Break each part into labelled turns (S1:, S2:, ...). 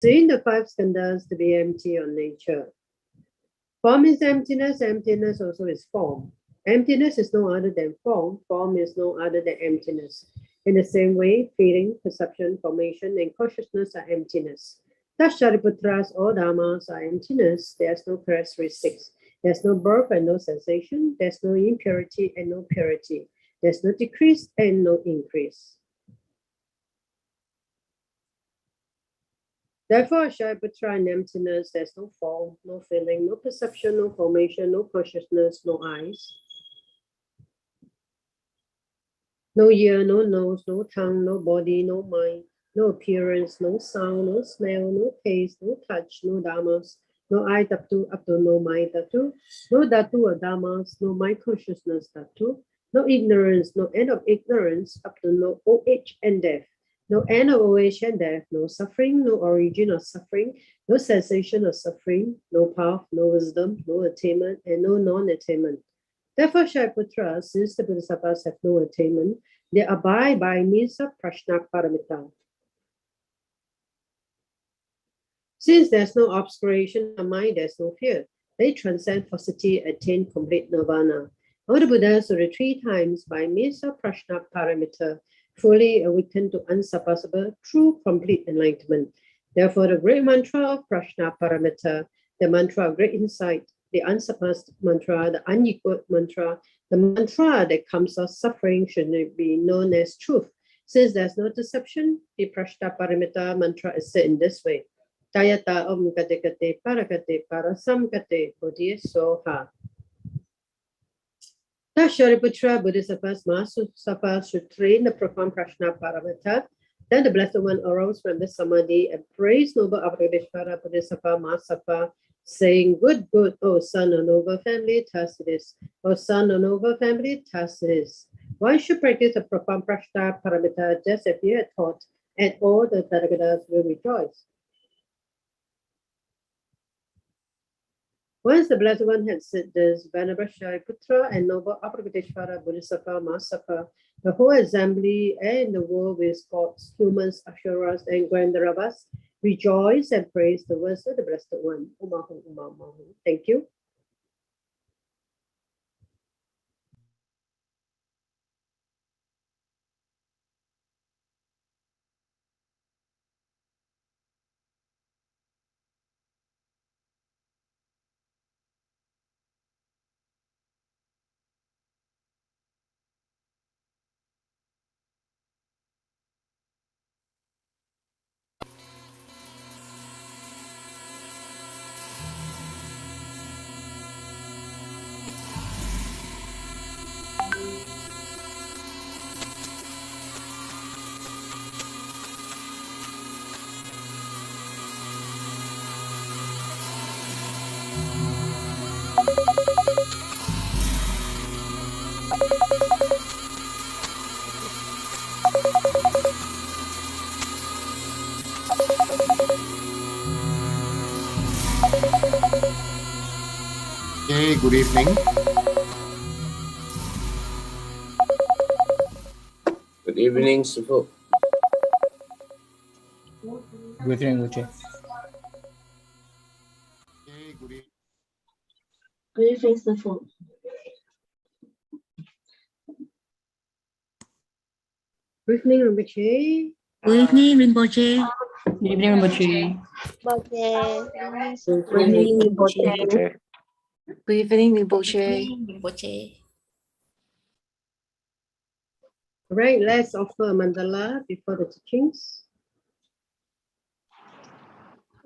S1: Seeing the five skandhas to be empty on nature. Form is emptiness, emptiness also is form. Emptiness is no other than form, form is no other than emptiness. In the same way, feeling, perception, formation, and consciousness are emptiness. Thus, Shariputra's all dharmas are emptiness, there's no characteristics. There's no birth and no sensation, there's no impurity and no purity. There's no decrease and no increase. Therefore, Shariputra in emptiness, there's no form, no feeling, no perception, no formation, no consciousness, no eyes. No ear, no nose, no tongue, no body, no mind, no appearance, no sound, no smell, no taste, no touch, no dharmas, no eye dhatu, no mind dhatu, no dhatu or dharmas, no mind consciousness dhatu, no ignorance, no end of ignorance, up to no old age and death. No end of old age and death, no suffering, no origin of suffering, no cessation of suffering, no path, no wisdom, no attainment, and no non-attainment. Therefore, Shariputra, since the Bodhisattvas have no attainment, they abide by means of prajna paramita. Since there's no obscuration of mind, there's no fear. They transcend falsity, attain complete nirvana. All the Buddhas were 3 times by means of prajna paramita, fully awakened to unsurpassable, true, complete enlightenment. Therefore, the great mantra of prajna paramita, the mantra of great insight, the unsurpassed mantra, the unequaled mantra, the mantra that comes of suffering should be known as truth. Since there's no deception, the prajna paramita mantra is said in this way. Tayata om kate kate parakate parasam kate bodhi soha. Thus, Shariputra, Bodhisattvas, Mahasapa should train the profound prajna paramita. Then the Blessed One arose from the samadhi and praised noble Avalokiteshvara Bodhisattva Mahasapa, saying, Good, good, O son of noble family, thus it is. O son of noble family, thus it is. One should practice the profound prajna paramita just as he had taught, and all the Tathagatas will rejoice. Once the Blessed One had said this, Venerable Shariputra and noble Avalokiteshvara Bodhisattva Mahasapa, the whole assembly and the world with gods, humans, Ashuras, and Gandharvas rejoice and praise the words of the Blessed One. Umahu, umahu. Thank you.
S2: Hey, good evening.
S3: Good evening, Sifu.
S4: Good evening, Uche.
S2: Hey, good evening.
S5: Good evening, Sifu.
S1: Good evening, Rinpoche.
S6: Good evening, Rinpoche.
S4: Good evening, Rinpoche.
S5: Good evening, Rinpoche.
S6: Good evening, Rinpoche.
S1: All right, let's offer a mandala before the teachings.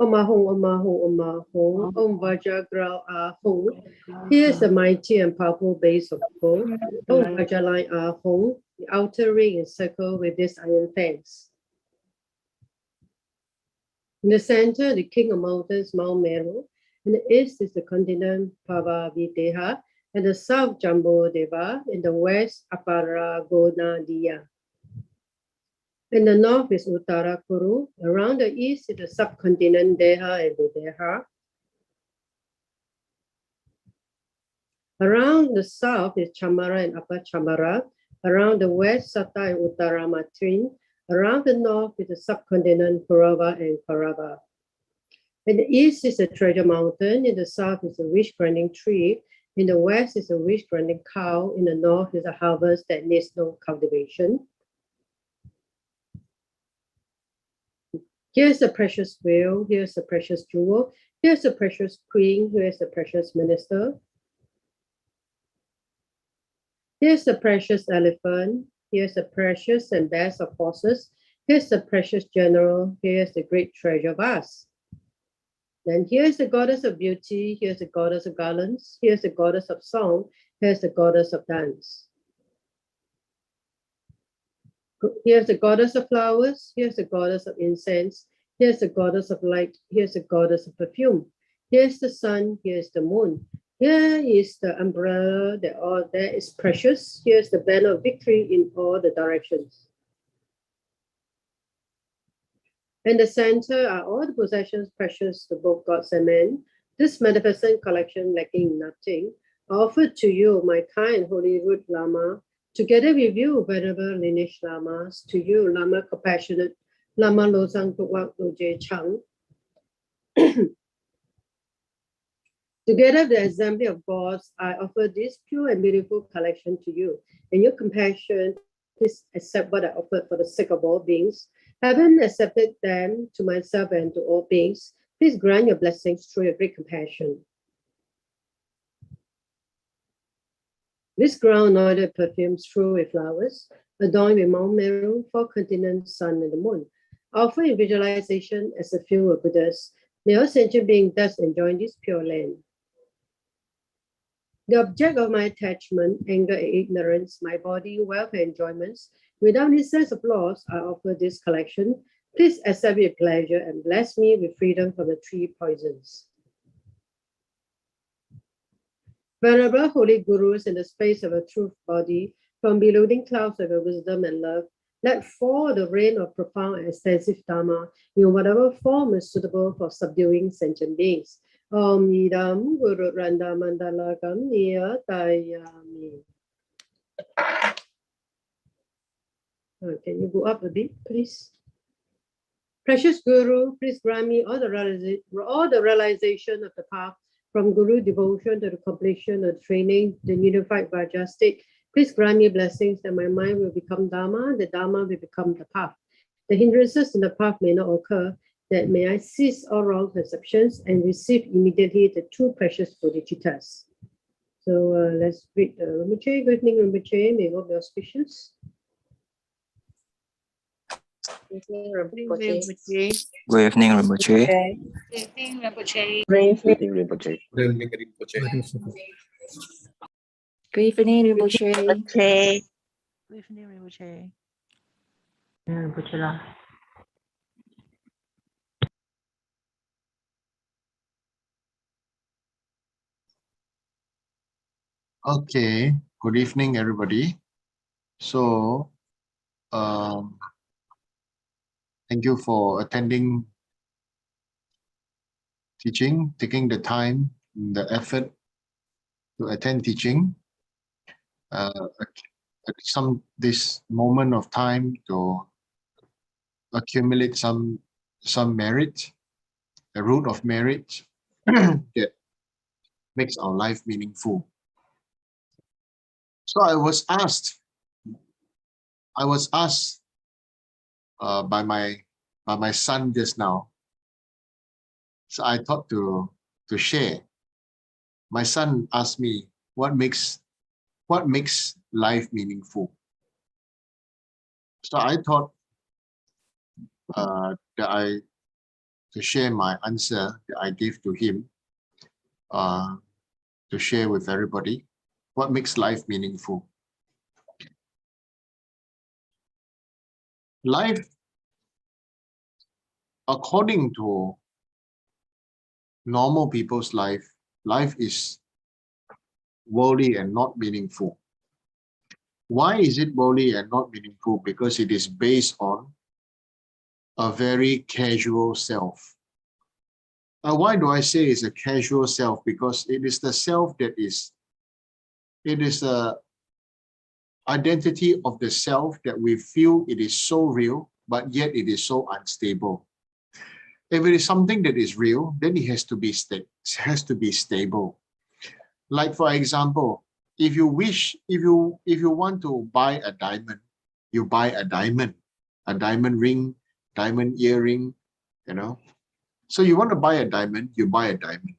S1: Om Ahung, Om Ahung, Om Ahung, Om Vajragra Ahung. Here is the mighty and powerful base of gold. Om Vajraline Ahung. The outer ring is circled with these iron fangs. In the center, the king of mountains, Mount Meru. In the east is the continent Pavavideha, and the south Jambudeva. In the west, Aparagonadiya. In the north is Uttarakuru. Around the east is the subcontinent Deha and Videha. Around the south is Chamara and Upper Chamara. Around the west, Sata and Uttaramatrin. Around the north is the subcontinent Kurava and Karava. In the east is a treasure mountain. In the south is a wish-granting tree. In the west is a wish-granting cow. In the north is a harvest that needs no cultivation. Here's the precious whale. Here's the precious jewel. Here's the precious queen. Here's the precious minister. Here's the precious elephant. Here's the precious and best of horses. Here's the precious general. Here's the great treasure vase. Then here's the goddess of beauty. Here's the goddess of garlands. Here's the goddess of song. Here's the goddess of dance. Here's the goddess of flowers. Here's the goddess of incense. Here's the goddess of light. Here's the goddess of perfume. Here's the sun. Here's the moon. Here is the umbrella that all that is precious. Here's the banner of victory in all the directions. In the center are all the possessions precious to both gods and men. This magnificent collection lacking nothing, offered to you, my kind holy root Lama, together with you, venerable lineage Lamas, to you, Lama compassionate, Lama Losang Tuwak Loje Chang. Together with the assembly of gods, I offer this pure and beautiful collection to you. In your compassion, please accept what I offered for the sake of all beings. Having accepted them to myself and to all beings, please grant your blessings through your great compassion. This ground anointed perfume strewn with flowers, adorned with Mount Meru, 4 continents, sun, and the moon. Offer in visualization as a few of Buddhas. May all sentient beings thus enjoy this pure land. The object of my attachment, anger and ignorance, my body, wealth and enjoyments, without any sense of loss, I offer this collection. Please accept with pleasure and bless me with freedom from the 3 poisons. Venerable holy gurus, in the space of a truth body, from believing clouds of your wisdom and love, let fall the rain of profound and extensive Dharma in whatever form is suitable for subduing sentient beings. Om Idam Guru Randa Mandalakam Niyatayami. Can you go up a bit, please? Precious Guru, please grant me all the realization of the path, from Guru devotion to the completion of training, the unified Vajra state. Please grant me blessings that my mind will become Dharma, the Dharma will become the path. The hindrances in the path may not occur, that may I cease all wrong perceptions and receive immediately the 2 precious bodhicittas. So let's read Rinpoche. Good evening, Rinpoche. May all be auspicious.
S6: Good evening, Rinpoche.
S4: Good evening, Rinpoche.
S6: Good evening, Rinpoche.
S5: Briefly,
S3: Rinpoche.
S6: Good evening, Rinpoche.
S5: Rinpoche.
S6: Good evening, Rinpoche.
S4: Rinpoche lah.
S2: Okay, good evening, everybody. So, thank you for attending teaching, taking the time, the effort to attend teaching. This moment of time to accumulate some merit, the root of merit that makes our life meaningful. So I was asked by my son just now. So I thought to share. My son asked me, what makes life meaningful? So I thought to share my answer that I gave to him, to share with everybody. What makes life meaningful? Life, according to normal people's life is worldly and not meaningful. Why is it worldly and not meaningful? Because it is based on a very casual self. Why do I say it's a casual self? Because it is the self that it is the identity of the self that we feel it is so real, but yet it is so unstable. If it is something that is real, then it has to be stable. Like for example, if you want to buy a diamond, you buy a diamond ring, diamond earring, you know. So you want to buy a diamond, you buy a diamond.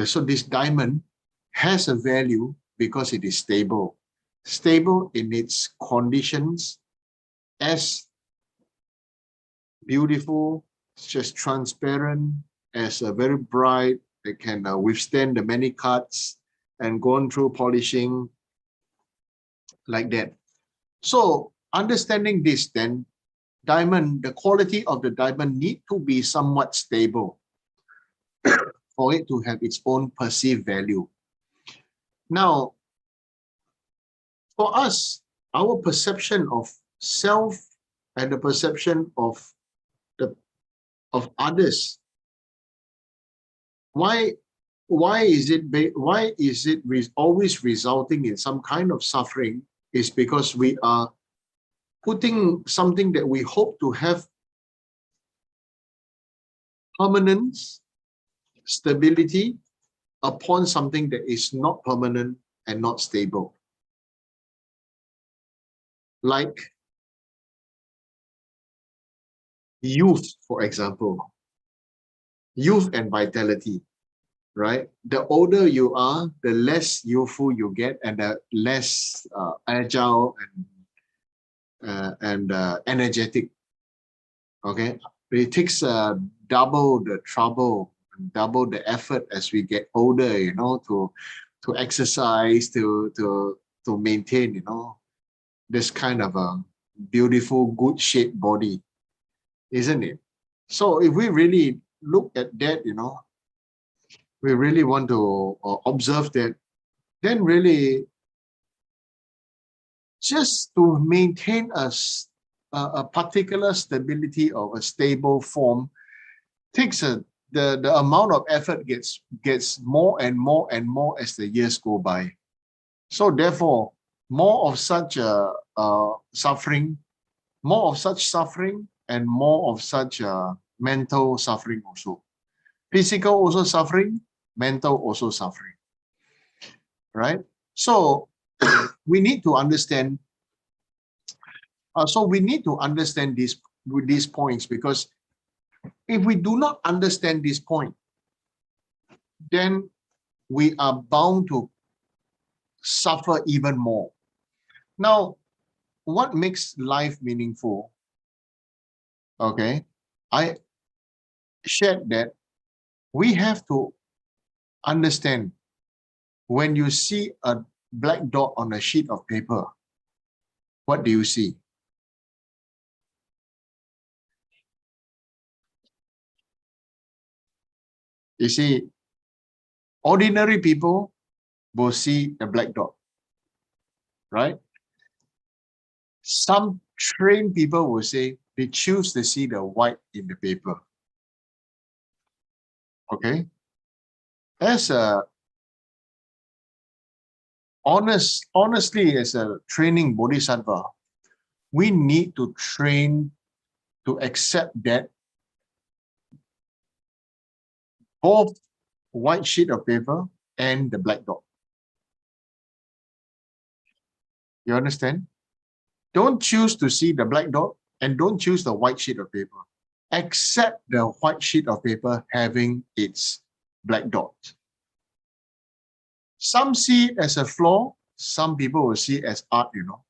S2: So this diamond has a value because it is stable. Stable in its conditions, as beautiful, just transparent, as a very bright, it can withstand the many cuts and gone through polishing like that. So understanding this, then diamond, the quality of the diamond need to be somewhat stable for it to have its own perceived value. Now, for us, our perception of self and the perception of others, why is it always resulting in some kind of suffering? Is because we are putting something that we hope to have permanence, stability, upon something that is not permanent and not stable. Like youth, for example, youth and vitality, right? The older you are, the less youthful you get, and the less agile and energetic. Okay, it takes double the trouble, double the effort as we get older, you know, to exercise, to maintain, you know, this kind of a beautiful, good shaped body, isn't it? So if we really look at that, you know, we really want to observe that, then really just to maintain a particular stability of a stable form takes the amount of effort gets more and more and more as the years go by. So therefore, more of such suffering, and more of such mental suffering also. Physical also suffering, mental also suffering, right? So we need to understand. These points, because if we do not understand this point, then we are bound to suffer even more. Now, what makes life meaningful? Okay, I shared that we have to understand, when you see a black dot on a sheet of paper, what do you see? You see, ordinary people will see a black dot, right? Some trained people will say they choose to see the white in the paper. Okay? As a honestly, as a training bodhisattva, we need to train to accept that both white sheet of paper and the black dot. You understand? Don't choose to see the black dot and don't choose the white sheet of paper. Accept the white sheet of paper having its black dot. Some see it as a flaw, some people will see it as art, you know.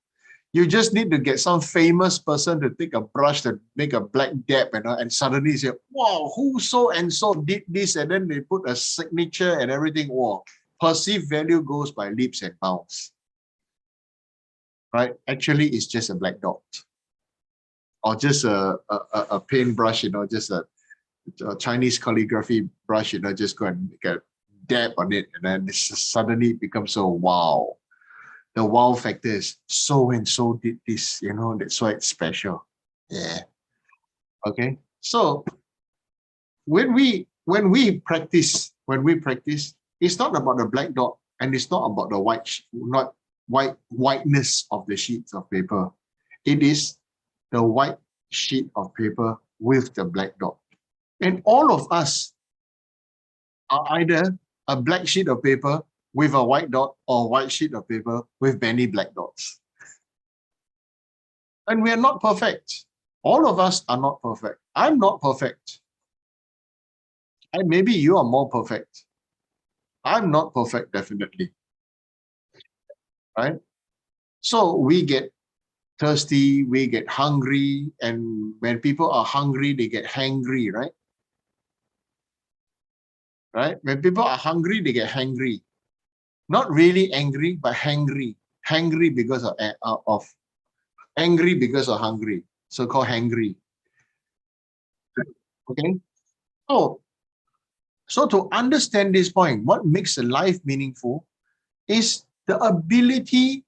S2: You just need to get some famous person to take a brush to make a black dab, you know, and suddenly say, wow, who so and so did this, and then they put a signature and everything. Wow, perceived value goes by leaps and bounds. Right? Actually, it's just a black dot. Or just a paintbrush, you know, just a Chinese calligraphy brush, you know, just go and make a dab on it, and then suddenly it becomes so wow. The wow factor is so and so did this, you know, that's why it's special. Yeah. Okay. So when we practice, it's not about the black dot and it's not about the whiteness of the sheets of paper. It is the white sheet of paper with the black dot. And all of us are either a black sheet of paper with a white dot or a white sheet of paper with many black dots. And we are not perfect. All of us are not perfect. I'm not perfect. And maybe you are more perfect. I'm not perfect, definitely. Right? So we get thirsty, we get hungry, and when people are hungry, they get hangry, right? Right? When people are hungry, they get hangry. Not really angry, but hangry. Hangry because of angry because of hungry. So called hangry. Okay? So to understand this point, what makes a life meaningful is the ability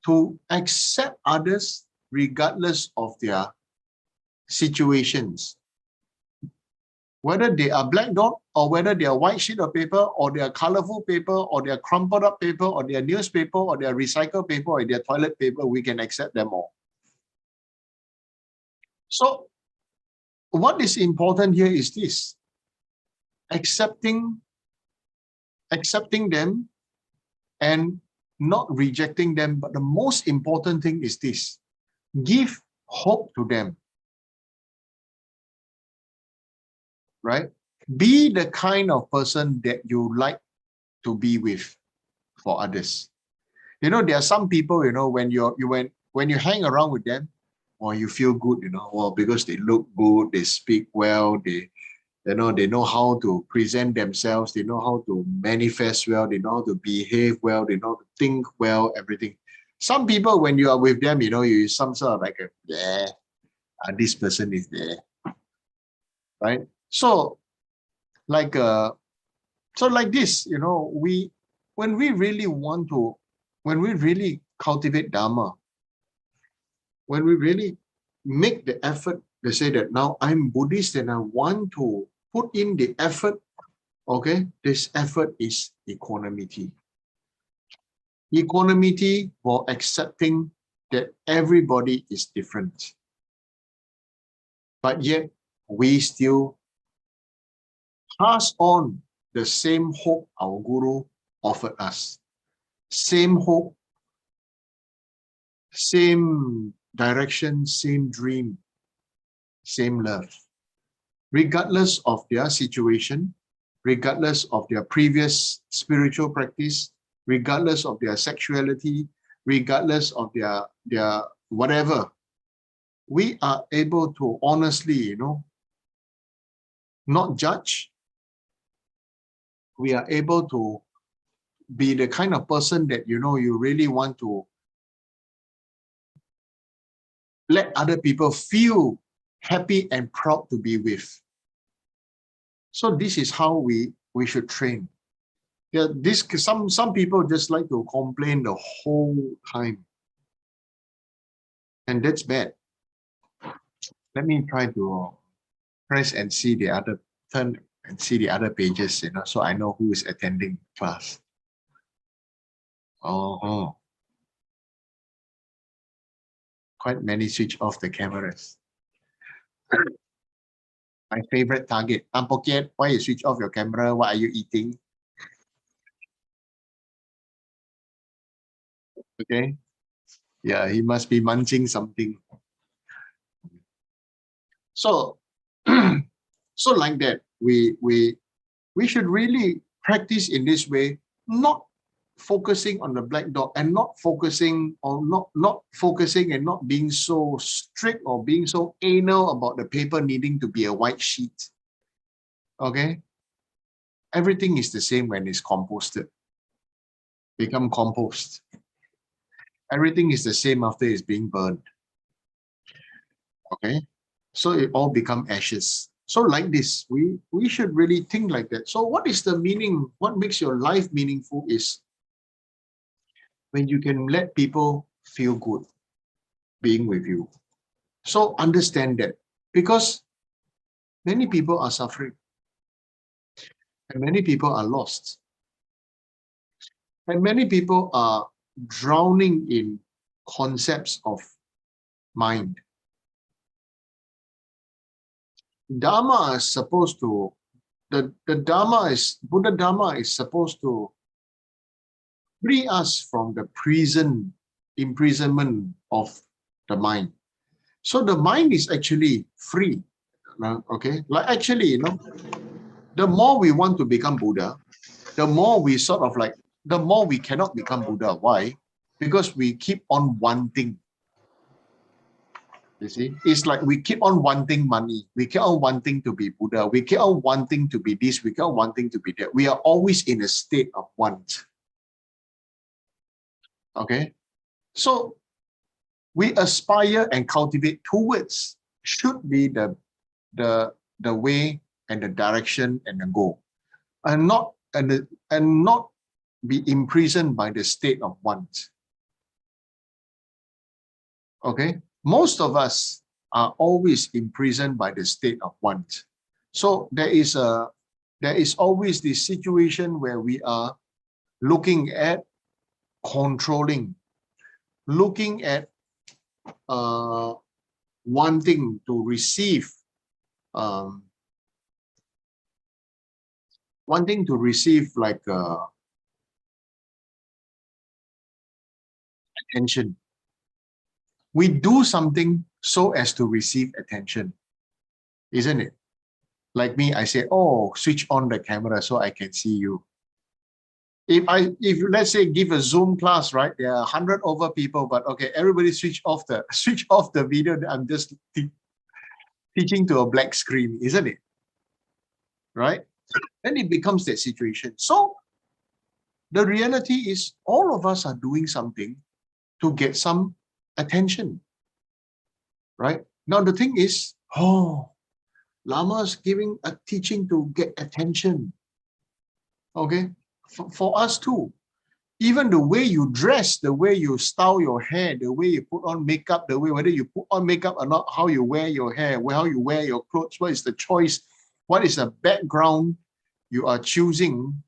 S2: to accept others regardless of their situations. Whether they are black dot or whether they are white sheet of paper or they are colorful paper or they are crumpled up paper or they are newspaper or they are recycled paper or they are toilet paper, we can accept them all. So what is important here is this: accepting them and not rejecting them. But the most important thing is this: give hope to them. Right? Be the kind of person that you like to be with for others. You know, there are some people, you know, when you hang around with them, or you feel good, you know, well, because they look good, they speak well, they know how to present themselves, they know how to manifest well, they know how to behave well, they know how to think well, everything. Some people, when you are with them, you know, you some sort of like a, yeah, this person is there, right? So like this, you know, when we really cultivate Dharma, when we really make the effort to say that now I'm Buddhist and I want to put in the effort, okay, this effort is equanimity. Equanimity for accepting that everybody is different. But yet we still pass on the same hope our Guru offered us. Same hope, same direction, same dream, same love. Regardless of their situation, regardless of their previous spiritual practice, regardless of their sexuality, regardless of their whatever, we are able to honestly, you know, not judge. We are able to be the kind of person that, you know, you really want to let other people feel happy and proud to be with. So this is how we should train. Yeah, some people just like to complain the whole time, and that's bad. Let me try to press and see the other turn and see the other pages, you know, so I know who is attending class. Oh, quite many switch off the cameras. My favorite target. Pokiat, why you switch off your camera? What are you eating? Okay. Yeah, he must be munching something. So, so like that, we should really practice in this way, not focusing on the black dot and not focusing or not focusing and not being so strict or being so anal about the paper needing to be a white sheet. Okay? Everything is the same when it's composted. Become compost. Everything is the same after it's being burned. Okay? So it all become ashes. So like this, we should really think like that. So what is the meaning? What makes your life meaningful is when you can let people feel good being with you. So understand that, because many people are suffering and many people are lost. And many people are drowning in concepts of mind. Dharma is supposed to, Buddha Dharma is supposed to free us from the imprisonment of the mind. So the mind is actually free. Okay, like actually, the more we want to become Buddha, the more we the more we cannot become Buddha. Why? Because we keep on wanting. You see, it's like we keep on wanting money. We keep on wanting to be Buddha. We keep on wanting to be this. We keep on wanting to be that. We are always in a state of want. Okay, so we aspire and cultivate towards should be the way and the direction and the goal, and not be imprisoned by the state of want. Okay, most of us are always imprisoned by the state of want. So there is always this situation where we are looking at controlling, looking at wanting to receive, like attention. We do something so as to receive attention, isn't it? Like me, I say, oh, switch on the camera so I can see you. If let's say give a Zoom class, right? There are 100 over people, but okay, everybody switch off the video. I'm just teaching to a black screen, isn't it? Right? Then it becomes that situation. So the reality is all of us are doing something to get some attention. Right? Now the thing is, Lama's giving a teaching to get attention. Okay? For us too. Even the way you dress, the way you style your hair, the way you put on makeup, the way whether you put on makeup or not, how you wear your hair, how you wear your clothes, what is the choice, what is the background you are choosing,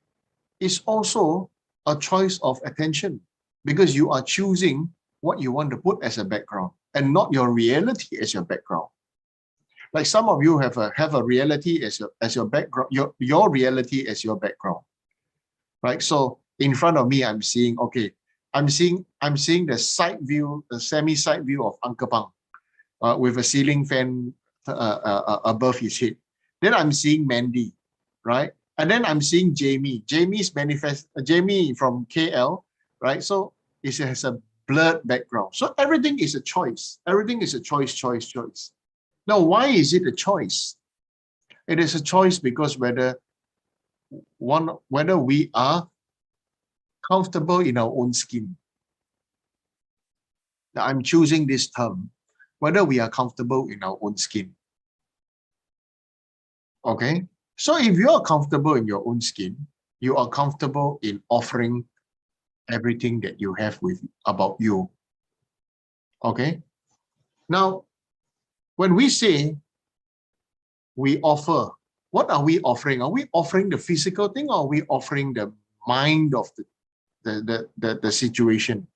S2: is also a choice of attention, because you are choosing what you want to put as a background and not your reality as your background. Like some of you have a reality as your background, your reality as your background, right? So in front of me, I'm seeing the side view, the semi-side view of Uncle Pang, with a ceiling fan above his head. Then I'm seeing Mandy, right? And then I'm seeing Jamie. Jamie from KL, right? So it has a blurred background. So everything is a choice. Everything is a choice. Now, why is it a choice? It is a choice because whether we are comfortable in our own skin. Now, I'm choosing this term, whether we are comfortable in our own skin. Okay? So if you are comfortable in your own skin, you are comfortable in offering everything that you have about you. Okay? Now, when we say we offer, what are we offering? Are we offering the physical thing, or are we offering the mind of the situation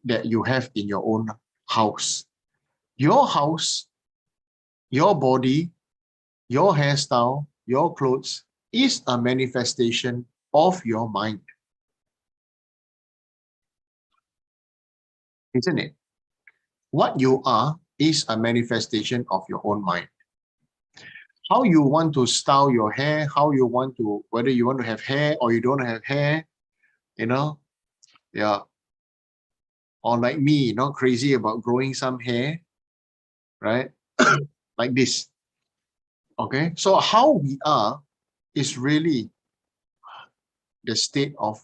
S2: that you have in your own house? Your house, your body, your hairstyle, your clothes is a manifestation of your mind. Isn't it? What you are is a manifestation of your own mind. How you want to style your hair, whether you want to have hair or you don't have hair, yeah. Or like me, not crazy about growing some hair, right? Like this. Okay, so how we are is really the state of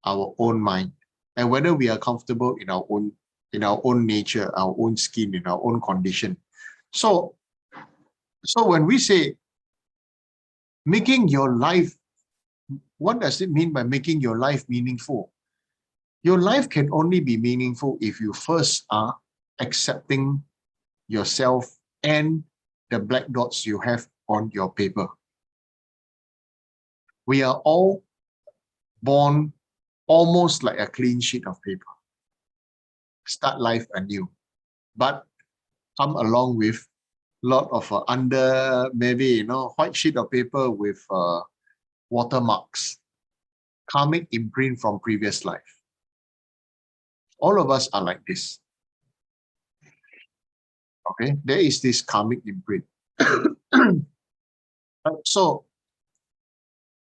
S2: our own mind, and whether we are comfortable in our own nature, our own skin, in our own condition. So when we say making your life, what does it mean by making your life meaningful? Your life can only be meaningful if you first are accepting yourself and the black dots you have on your paper. We are all born almost like a clean sheet of paper. Start life anew, but come along with lot of under maybe white sheet of paper with watermarks, karmic imprint from previous life. All of us are like this. Okay, there is this karmic imprint. So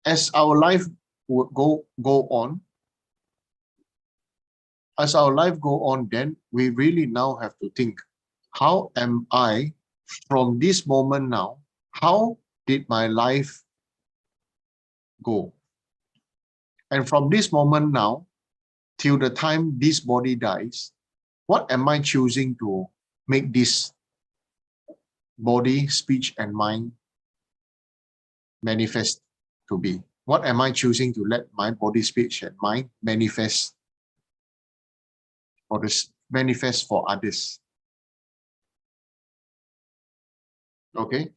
S2: as our life would go on, then we really now have to think, how am I from this moment now? How did my life go? And from this moment now till the time this body dies, what am I choosing to make this body, speech, and mind manifest to be? What am I choosing to let my body, speech, and mind manifest for others? Okay,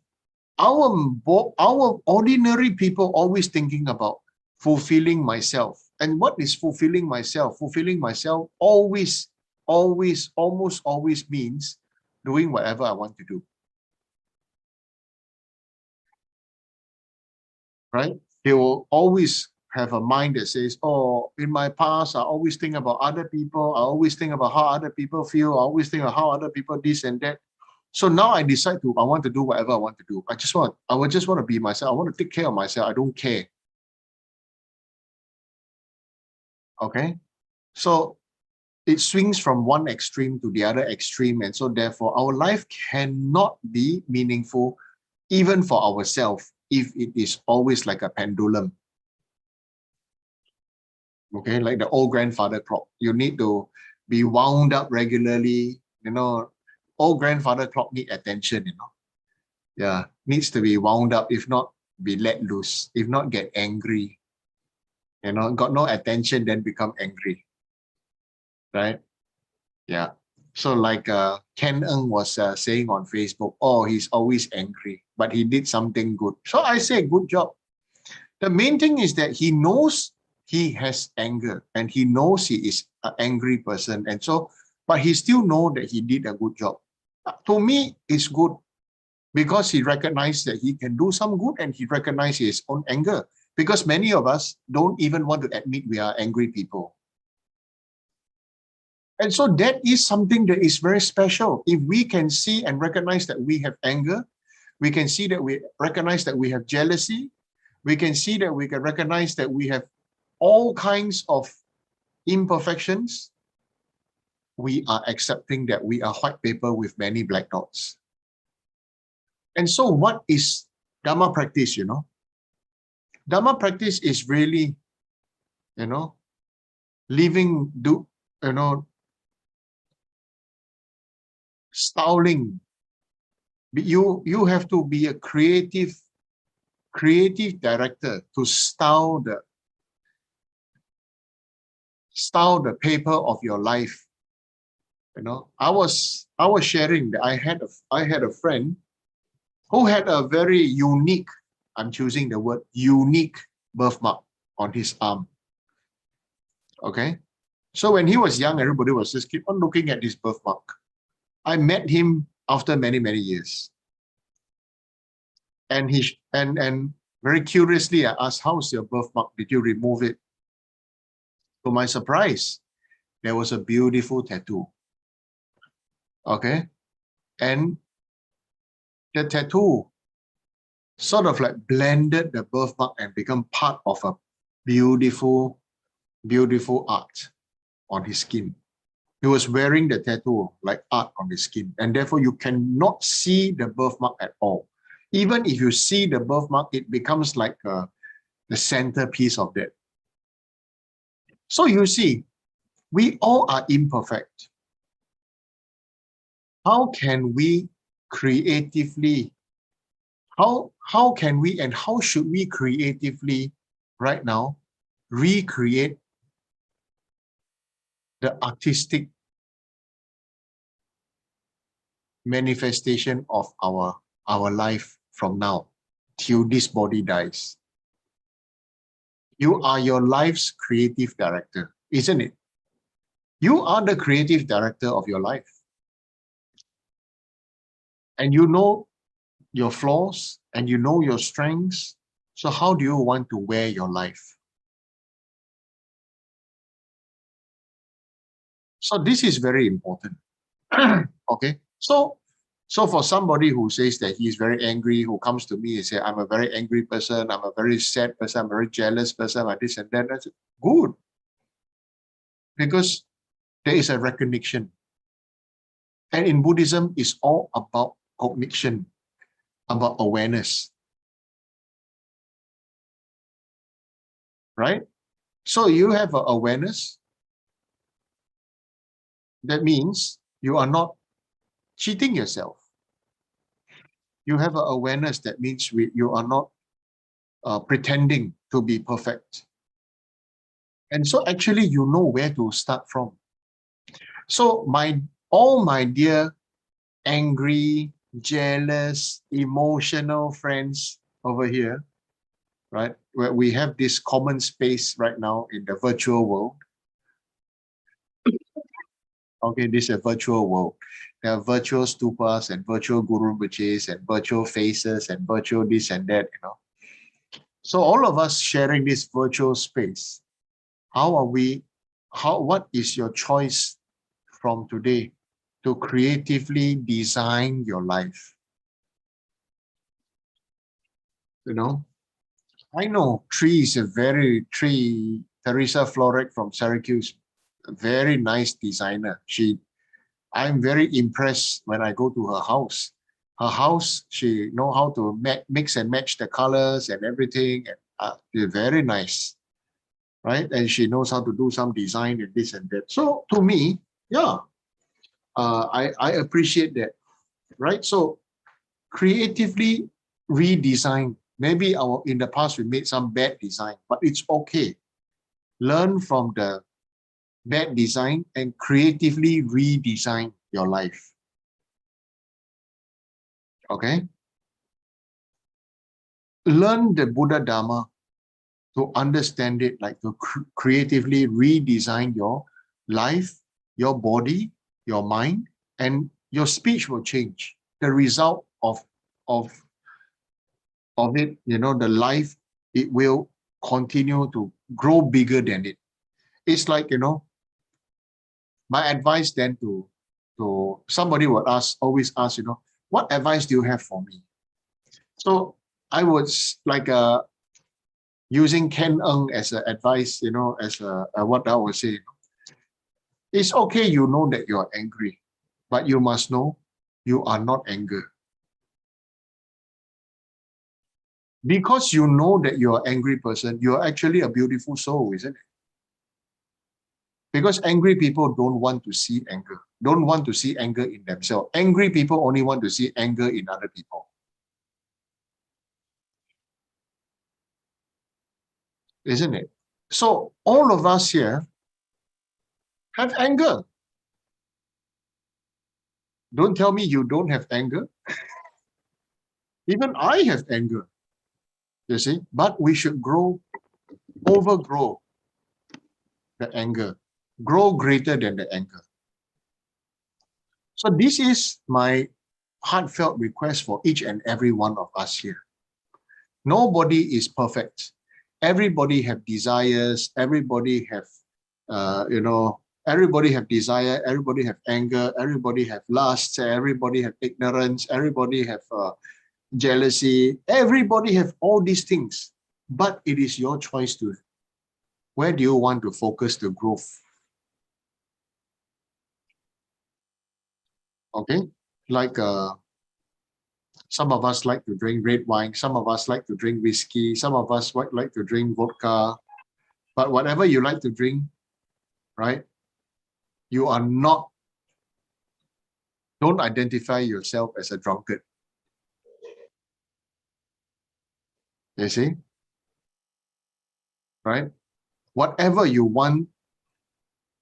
S2: our ordinary people always thinking about fulfilling myself. And what is fulfilling myself? Fulfilling myself almost always means doing whatever I want to do. Right? They will always have a mind that says, oh, in my past, I always think about other people. I always think about how other people feel. I always think of how other people this and that. So now I decide I want to do whatever I want to do. I just want to be myself. I want to take care of myself. I don't care. Okay? So it swings from one extreme to the other extreme. And so therefore, our life cannot be meaningful even for ourselves if it is always like a pendulum. Okay, like the old grandfather clock. You need to be wound up regularly. Old grandfather clock need attention, Yeah, needs to be wound up. If not, be let loose. If not, get angry. Got no attention, then become angry. Right? Yeah. So like Ken Ng was saying on Facebook, oh, he's always angry, but he did something good. So I say, good job. The main thing is that he knows he has anger and he knows he is an angry person. And so, but he still knows that he did a good job. To me, it's good because he recognized that he can do some good and he recognized his own anger. Because many of us don't even want to admit we are angry people. And so that is something that is very special. If we can see and recognize that we have anger, we can see that we recognize that we have jealousy, we can see that we can recognize that we have all kinds of imperfections, we are accepting that we are white paper with many black dots. And so what is Dharma practice, Dharma practice is really, styling. You have to be a creative director to style the paper of your life. I was sharing that I had a friend who had a very unique, I'm choosing the word unique, birthmark on his arm. Okay, so when he was young, everybody was just keep on looking at this birthmark. I met him after many years, and and very curiously I asked, how's your birthmark? Did you remove it? To my surprise, there was a beautiful tattoo. Okay, and the tattoo sort of like blended the birthmark and become part of a beautiful art on his skin. He was wearing the tattoo like art on his skin, and therefore you cannot see the birthmark at all. Even if you see the birthmark, it becomes like the centerpiece of that. So you see, we all are imperfect. How can we creatively, how can we and how should we creatively right now recreate the artistic manifestation of our life from now till this body dies? You are your life's creative director, isn't it? You are the creative director of your life. and you know your flaws and you know your strengths. So how do you want to wear your life? So this is very important. Okay. So for somebody who says that he's very angry, who comes to me and say, I'm a very angry person, I'm a very sad person, I'm a very jealous person, like this and that, that's good. Because there is a recognition. And in Buddhism, it's all about cognition, about awareness. Right? So you have an awareness. That means you are not cheating yourself. You have an awareness. That means you are not pretending to be perfect. And so actually you know where to start from. So all my dear angry, jealous, emotional friends over here, right, where we have this common space right now in the virtual world. Okay, this is a virtual world. There are virtual stupas and virtual Guru Rinpoches and virtual faces and virtual this and that, you know. So all of us sharing this virtual space, what is your choice from today to creatively design your life? You know, I know Teresa Florek from Syracuse, a very nice designer. I'm very impressed when I go to her house. Her house, she know how to mix and match the colors and everything. And, very nice, right? And she knows how to do some design and this and that. So to me, yeah, I appreciate that, right? So creatively redesign. Maybe in the past we made some bad design, but it's okay. Learn from the bad design and creatively redesign your life. Okay? Learn the Buddha Dharma to understand it, like to creatively redesign your life, your body, your mind, and your speech will change. The result of it, you know, the life, it will continue to grow bigger than it. It's like, you know, my advice then to somebody would always ask, you know, what advice do you have for me? So I was like using Ken Eng as an advice, you know, as what I would say. It's okay, you know that you're angry, but you must know you are not angry. Because you know that you're an angry person, you're actually a beautiful soul, isn't it? Because angry people don't want to see anger, don't want to see anger in themselves. Angry people only want to see anger in other people. Isn't it? So all of us here have anger. Don't tell me you don't have anger. Even I have anger, you see, but we should overgrow the anger, grow greater than the anger. So this is my heartfelt request for each and every one of us here. Nobody is perfect. Everybody have desires. Everybody have, you know, everybody have desire. Everybody have anger. Everybody have lust. Everybody have ignorance. Everybody have jealousy. Everybody have all these things. But it is your choice to, where do you want to focus the growth? Okay, like some of us like to drink red wine, some of us like to drink whiskey, some of us like to drink vodka. But whatever you like to drink, right? You are not, don't identify yourself as a drunkard. You see? Right? Whatever you want,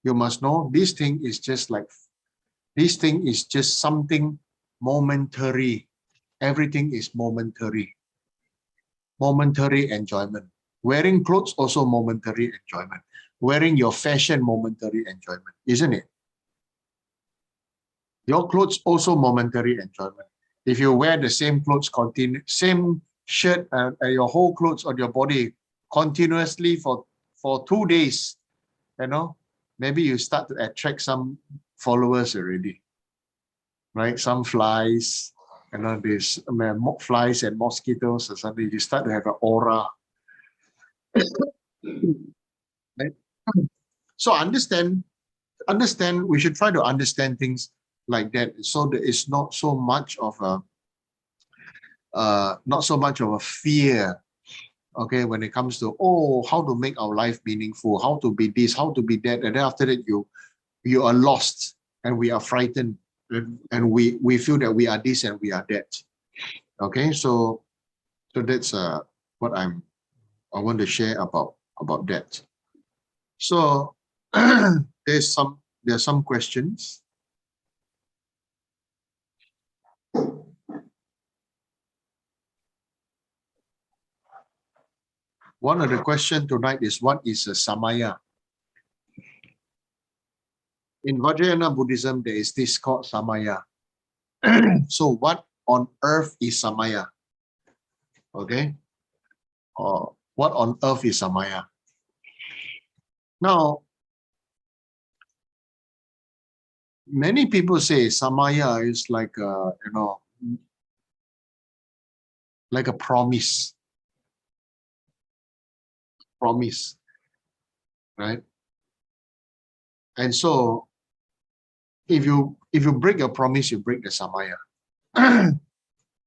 S2: you must know this thing is just like, this thing is just something momentary. Everything is momentary. Momentary enjoyment. Wearing clothes also momentary enjoyment. Wearing your fashion momentary enjoyment, isn't it? Your clothes also momentary enjoyment. If you wear the same clothes, same shirt and your whole clothes on your body continuously for 2 days, maybe you start to attract some followers already, right? Some flies, these flies and mosquitoes, or something. You start to have an aura. Right? So understand. We should try to understand things like that, so there is not so much of a fear, okay, when it comes to how to make our life meaningful, how to be this, how to be that, and then after that you are lost and we are frightened, and we feel that we are this and we are that. Okay, so that's what I want to share about that. So there's some questions. One of the questions tonight is, what is a Samaya? In Vajrayana Buddhism, there is this called Samaya. So what on earth is Samaya? Okay? Or what on earth is Samaya? Now, many people say Samaya is like a, like a promise. Promise. Right? And so if you break your promise, you break the Samaya.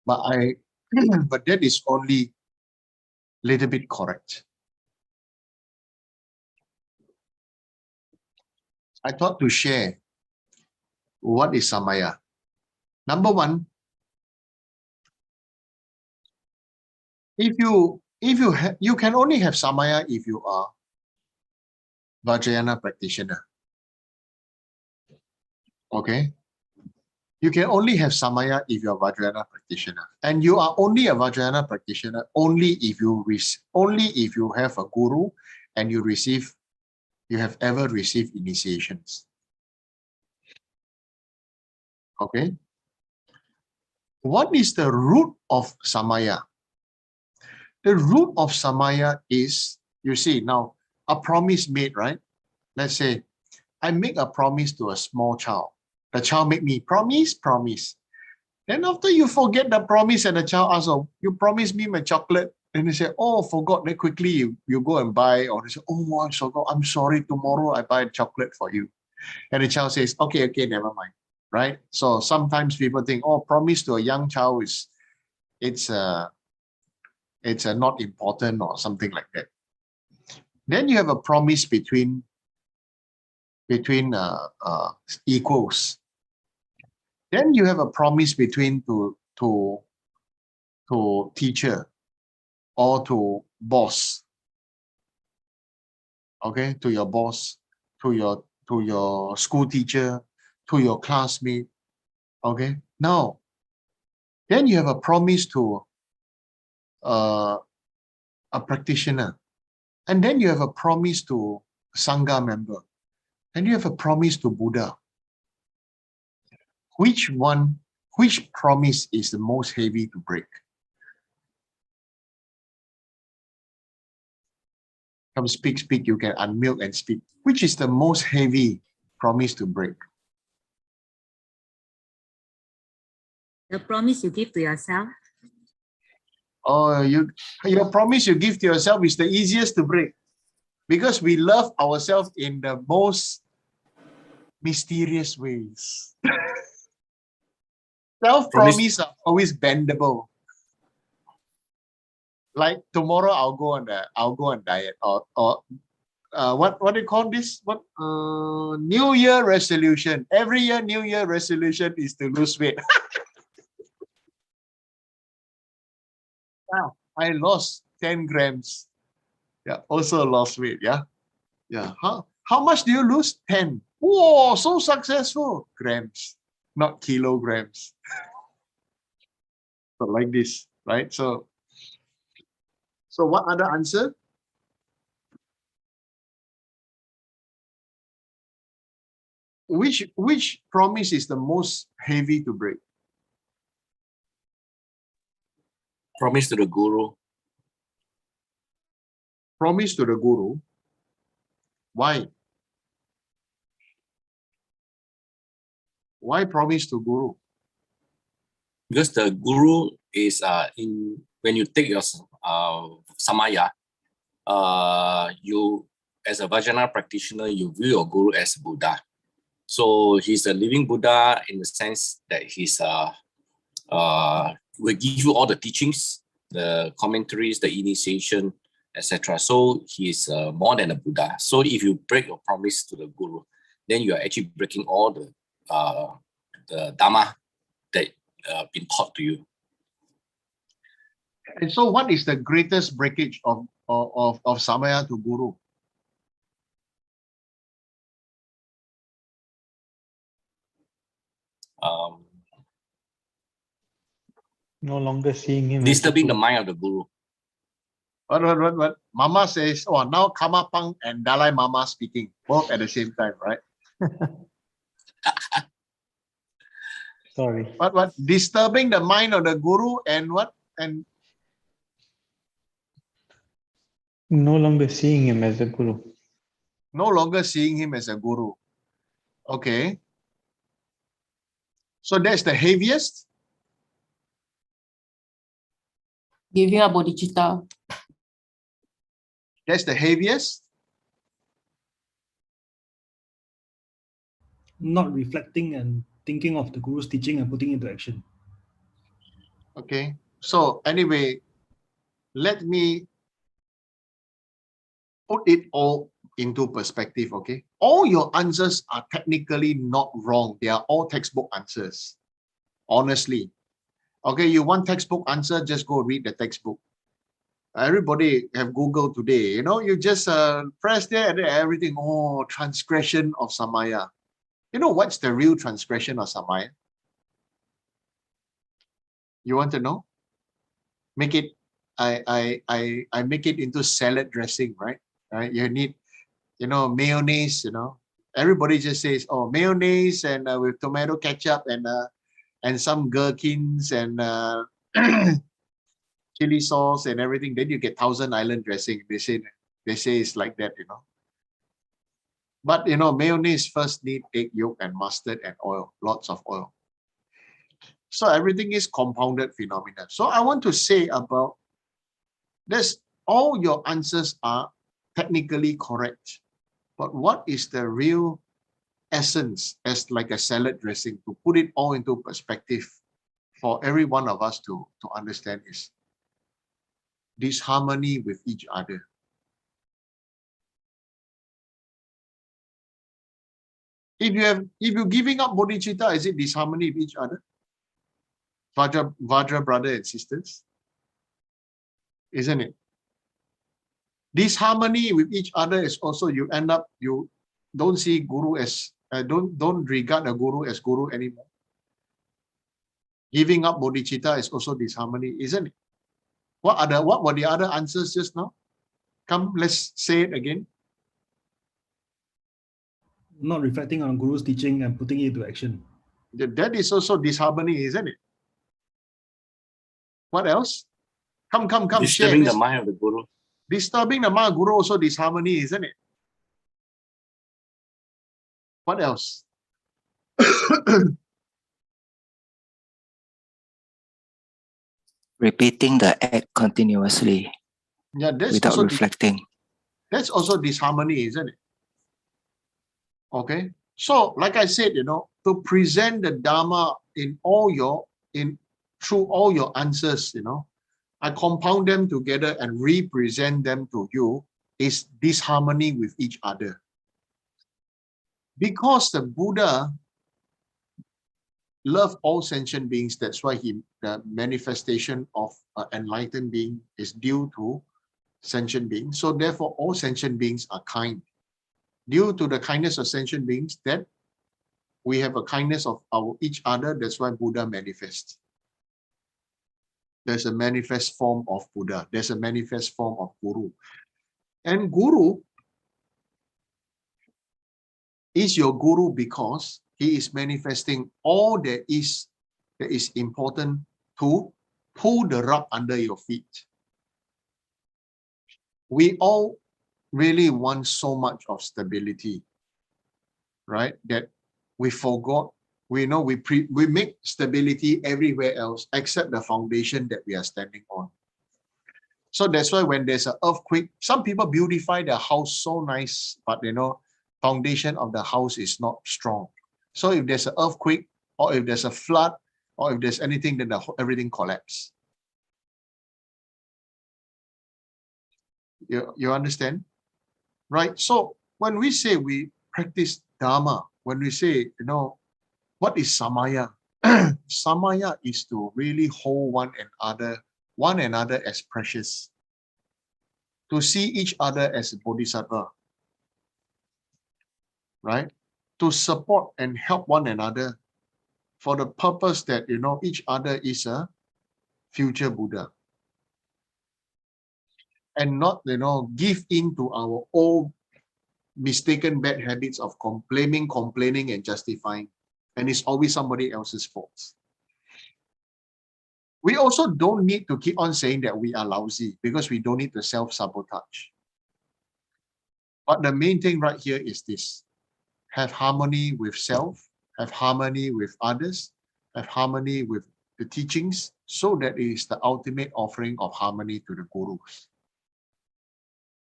S2: But that is only a little bit correct. I thought to share what is Samaya. Number one, you can only have Samaya if you are Vajrayana practitioner. Okay? You can only have Samaya if you are Vajrayana practitioner. And you are only a Vajrayana practitioner only if you have a guru and you have ever received initiations. Okay? What is the root of Samaya? The root of Samaya is, you see, now, a promise made, right? Let's say, I make a promise to a small child. The child make me promise. Then after you forget the promise and the child asks, oh, you promised me my chocolate. And they say, oh, forgot. Then quickly you go and buy, or they say, oh, I forgot. I'm sorry, tomorrow I buy chocolate for you. And the child says, okay, never mind. Right? So sometimes people think, oh, promise to a young child it's not important or something like that. Then you have a promise between equals. Then you have a promise between to teacher or to boss. Okay, to your boss, to your school teacher, to your classmate. Okay, now then you have a promise to a practitioner, and then you have a promise to Sangha member, and you have a promise to Buddha. Which promise is the most heavy to break? Come speak, you can unmute and speak. Which is the most heavy promise to break?
S7: The promise you give to yourself.
S2: Oh, your promise you give to yourself is the easiest to break, because we love ourselves in the most mysterious ways. Self-promise are always bendable. Like tomorrow I'll go on diet, or what do you call this? New Year resolution. Every year New Year resolution is to lose weight. Wow, I lost 10 grams. Yeah, also lost weight. Yeah. How much do you lose? 10. Whoa, so successful. Grams, not kilograms. So like this, right? So what other answer? Which promise is the most heavy to break?
S3: Promise to the Guru.
S2: Promise to the Guru. Why? Why promise to Guru?
S3: Because the Guru is when you take your Samaya, you as a Vajrayana practitioner, you view your Guru as Buddha. So he's a living Buddha in the sense that he's will give you all the teachings, the commentaries, the initiation, etc. So he is more than a Buddha. So if you break your promise to the Guru, then you are actually breaking all the Dharma that been taught to you.
S2: And so what is the greatest breakage of Samaya to Guru?
S8: No longer seeing him.
S3: Disturbing the mind of the Guru.
S2: What? Mama says, oh, now Karma Pang and Dalai Mama speaking, both at the same time, right?
S8: Sorry.
S2: What? Disturbing the mind of the Guru and what? And
S8: No longer seeing him as a guru.
S2: no longer seeing him as a Guru. Okay. So that's the heaviest.
S5: Giving up bodhicitta.
S2: That's the heaviest.
S9: Not reflecting and thinking of the Guru's teaching and putting it into action.
S2: Okay. So anyway, let me put it all into perspective, okay? All your answers are technically not wrong. They are all textbook answers, honestly. Okay, you want textbook answer, just go read the textbook. Everybody have Google today, you know, you just press there and everything, oh, transgression of Samaya. You know what's the real transgression of Samaya? You want to know? Make it, I make it into salad dressing, right? Right? You need, you know, mayonnaise, you know. Everybody just says, oh, mayonnaise and with tomato ketchup and some gherkins and chili sauce and everything. Then you get Thousand Island dressing. They say it's like that, you know. But you know, mayonnaise first need egg yolk and mustard and oil, lots of oil. So everything is compounded phenomena. So I want to say about this, all your answers are technically correct. But what is the real essence as like a salad dressing, to put it all into perspective for every one of us to understand, is disharmony with each other. If you're giving up bodhicitta, is it disharmony with each other? Vajra brother and sisters, isn't it? Disharmony with each other is also, you end up, you don't see Guru as don't regard a Guru as Guru anymore. Giving up bodhicitta is also disharmony, isn't it? What were the other answers just now? Come, let's say it again.
S9: Not reflecting on Guru's teaching and putting it into action.
S2: That is also disharmony, isn't it? What else? Come,
S3: Disturbing
S2: share.
S3: the mind of the Guru.
S2: Disturbing the mind of Guru also disharmony, isn't it? What else?
S4: Repeating the act continuously
S2: Yeah, that's
S4: without
S2: also
S4: reflecting.
S2: that's also disharmony, isn't it? Okay. So, like I said, you know, to present the Dharma through all your answers, you know, I compound them together and represent them to you, is disharmony with each other. Because the Buddha loved all sentient beings, that's why the manifestation of enlightened being is due to sentient beings. So therefore, all sentient beings are kind. Due to the kindness of sentient beings, that we have a kindness of each other. That's why Buddha manifests. There's a manifest form of Buddha. There's a manifest form of Guru. And Guru is your Guru because he is manifesting all that is important to pull the rug under your feet. We all really want so much of stability, right? That we forgot. We know we make stability everywhere else except the foundation that we are standing on. So that's why when there's an earthquake, some people beautify their house so nice, but foundation of the house is not strong. So if there's an earthquake, or if there's a flood, or if there's anything, then everything collapses. You understand? Right? So when we say we practice Dharma, when we say, what is Samaya? Samaya is to really hold one another as precious, to see each other as a bodhisattva, right? To support and help one another for the purpose that, each other is a future Buddha. And not, give in to our old mistaken bad habits of complaining and justifying. And it's always somebody else's fault. We also don't need to keep on saying that we are lousy, because we don't need to self-sabotage. But the main thing right here is this: have harmony with self, have harmony with others, have harmony with the teachings, so that it is the ultimate offering of harmony to the gurus.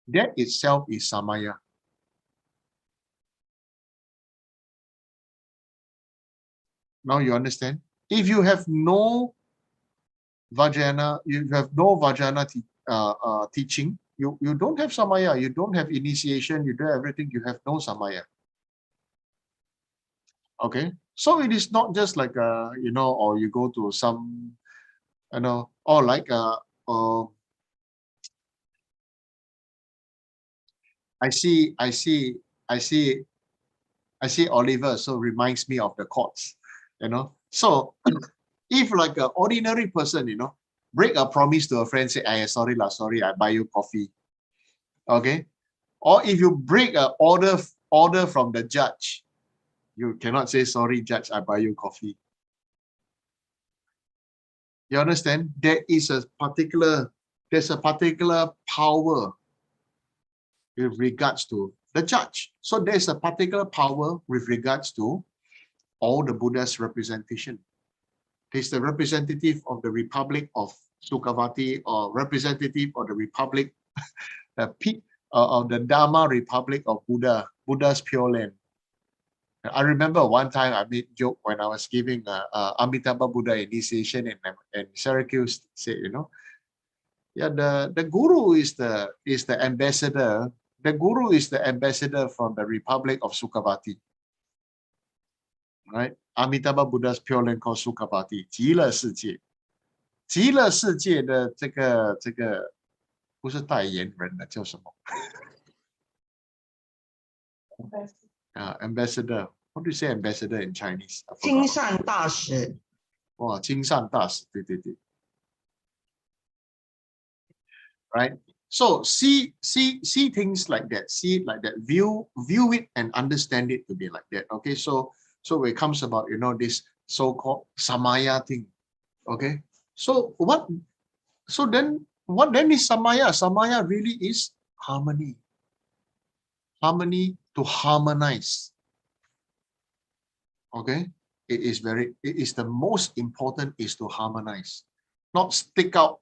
S2: That itself is Samaya. Now you understand? If you have no Vajrayana, teaching, you don't have Samaya, you don't have initiation, you do everything, you have no Samaya. Okay, so it is not just like or you go to some, or like I see Oliver, so reminds me of the courts, So if like an ordinary person, break a promise to a friend, say, sorry, I buy you coffee. Okay. Or if you break an order from the judge, you cannot say, sorry, judge, I buy you coffee. You understand? There's a particular power with regards to the judge. So there's a particular power with regards to all the Buddha's representation. He's the representative of the Republic of Sukhavati, or representative of the Republic, of the Dharma Republic of Buddha's Pure Land. I remember one time I made joke when I was giving Amitabha Buddha initiation in Syracuse. Said, the guru is the ambassador. The guru is the ambassador from the Republic of Sukhavati. Right? Amitabha Buddha's Pure Land called Sukhavati. 极乐世界。极乐世界的这个不是代言人的，叫什么？ ambassador. What do you say ambassador in Chinese?
S10: 亲善大使。
S2: 哇，亲善大使，对对对。Right? So see things like that. See it like that. View it and understand it to be like that. Okay. So when it comes about this so-called Samaya thing. Okay. So what then is Samaya? Samaya really is harmony. Harmony, to harmonize. Okay. It is the most important, is to harmonize, not stick out.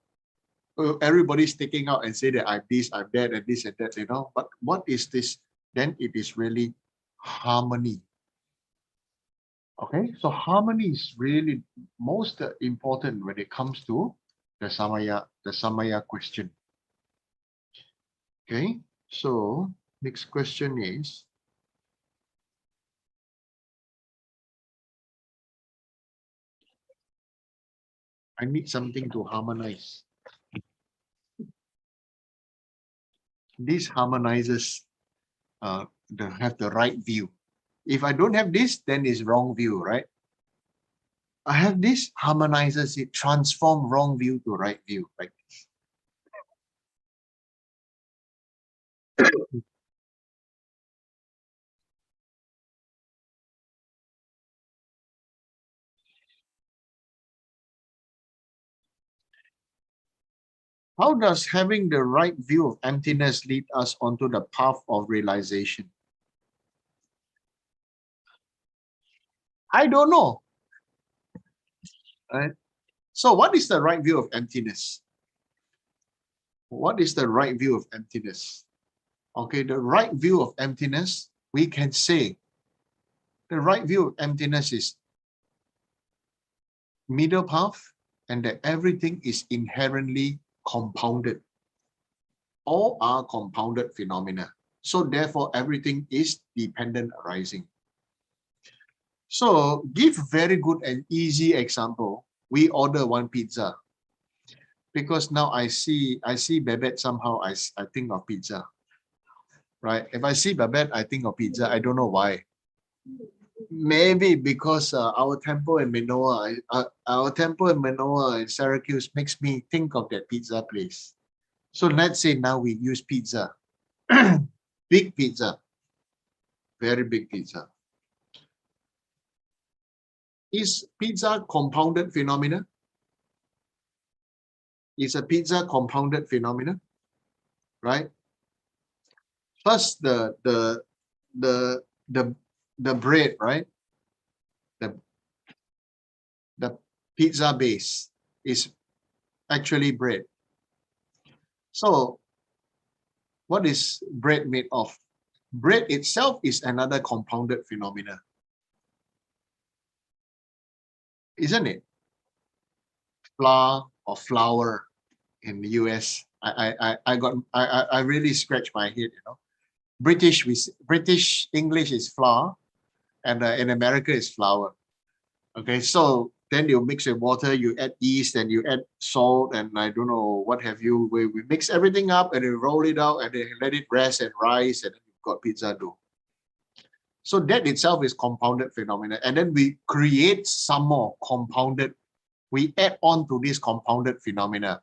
S2: Everybody's sticking out and say that I'm this, I'm that, and this and that, but what is this? Then it is really harmony. Okay, so harmony is really most important when it comes to the Samaya question. Okay, so next question is, I need something to harmonize. This harmonizes, have the right view. If I don't have this, then it's wrong view, right? I have this, harmonizes it, transform wrong view to right view, like this. How does having the right view of emptiness lead us onto the path of realization? I don't know. Right? So what is the right view of emptiness? What is the right view of emptiness? Okay, the right view of emptiness, we can say the right view of emptiness is middle path, and that everything is inherently compounded. All are compounded phenomena. So therefore, everything is dependent arising. So give very good and easy example. We order one pizza. Because now I see Babette, somehow I think of pizza. Right? If I see Babette, I think of pizza. I don't know why. Maybe because our temple in Manoa, in Syracuse makes me think of that pizza place. So let's say now we use pizza, big pizza, very big pizza. Is pizza compounded phenomena? Is a pizza compounded phenomena? Right? First, the bread, right? The pizza base is actually bread. So what is bread made of? Bread itself is another compounded phenomena. Isn't it? Flour or flour in the US. I really scratch my head, you know. British English is flour, and in America is flour. Okay, so then you mix with water, you add yeast, and you add salt, and I don't know what have you. We mix everything up and then roll it out and then let it rest and rise, and then you've got pizza dough. So that itself is compounded phenomena. And then we create some more compounded, we add on to this compounded phenomena.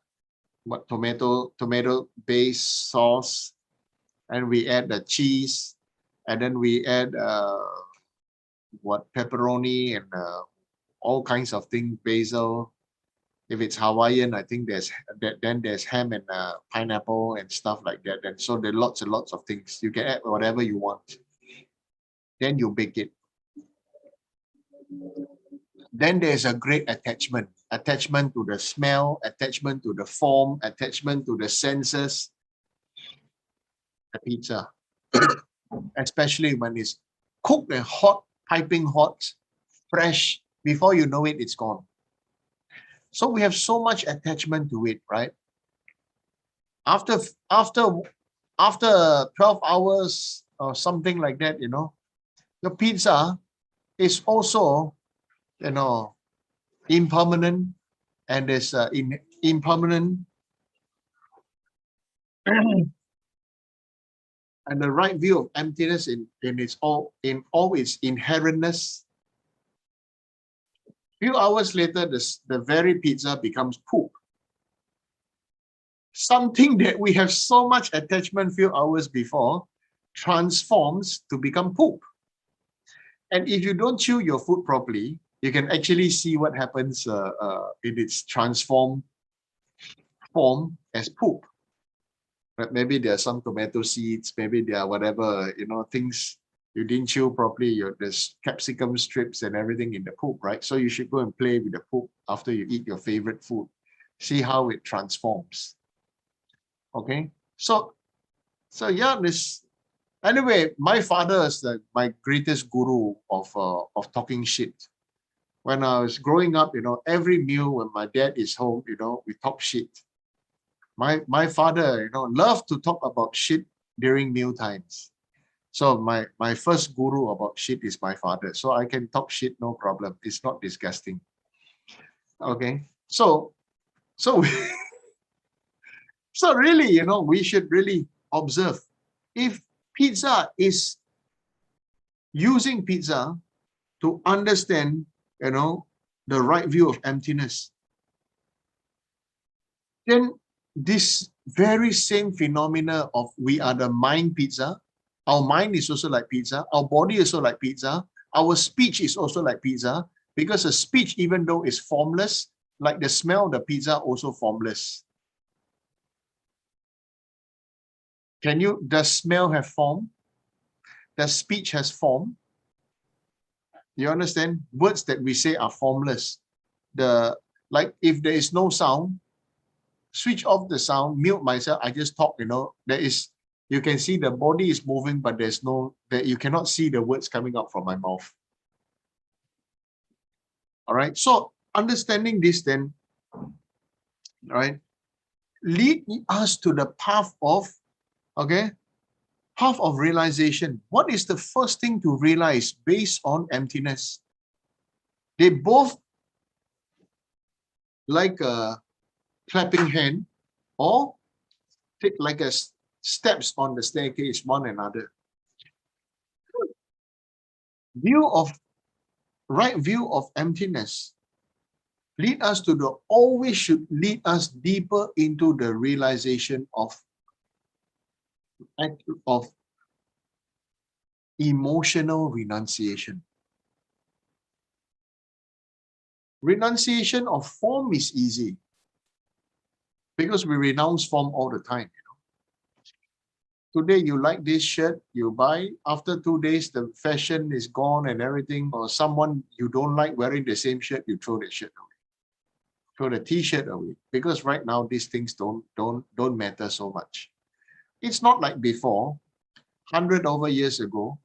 S2: What tomato-based sauce, and we add the cheese, and then we add pepperoni and all kinds of things, basil. If it's Hawaiian, I think then there's ham and pineapple and stuff like that. And so there are lots and lots of things. You can add whatever you want. Then you bake it. Then there's a great attachment to the smell, attachment to the form, attachment to the senses. The pizza, especially when it's cooked and hot, piping hot, fresh, before you know it, it's gone. So we have so much attachment to it, right? After 12 hours or something like that, you know, the pizza is also, you know, impermanent, and there's impermanent and the right view of emptiness in all its inherentness. Few hours later, the very pizza becomes poop. Something that we have so much attachment few hours before transforms to become poop. And if you don't chew your food properly, you can actually see what happens in its transformed form as poop. But maybe there are some tomato seeds, maybe there are whatever, you know, things you didn't chew properly, there's capsicum strips and everything in the poop, right? So you should go and play with the poop after you eat your favorite food. See how it transforms. Okay, so yeah, anyway, my father is my greatest guru of talking shit. When I was growing up, you know, every meal when my dad is home, you know, we talk shit. My father, you know, loved to talk about shit during meal times. So my first guru about shit is my father. So I can talk shit, no problem. It's not disgusting. Okay, so so really, you know, we should really observe if pizza is using pizza to understand, you know, the right view of emptiness, then this very same phenomena of we are the mind pizza, our mind is also like pizza, our body is also like pizza, our speech is also like pizza, because a speech, even though is formless, like the smell of the pizza, also formless. Does smell have form? Does speech has form? You understand? Words that we say are formless. Like if there is no sound, switch off the sound, mute myself, I just talk, you can see the body is moving, but you cannot see the words coming out from my mouth. All right. So understanding this then, right, lead us to the path of, path of realization. What is the first thing to realize based on emptiness? They both like a clapping hand or take like a steps on the staircase, one another. Right view of emptiness always should lead us deeper into the realization of emotional renunciation. Renunciation of form is easy because we renounce form all the time. Today you like this shirt, you buy. After 2 days, the fashion is gone and everything. Or someone you don't like wearing the same shirt, you throw the shirt away, throw the T-shirt away. Because right now these things don't matter so much. It's not like before, 100 over years ago.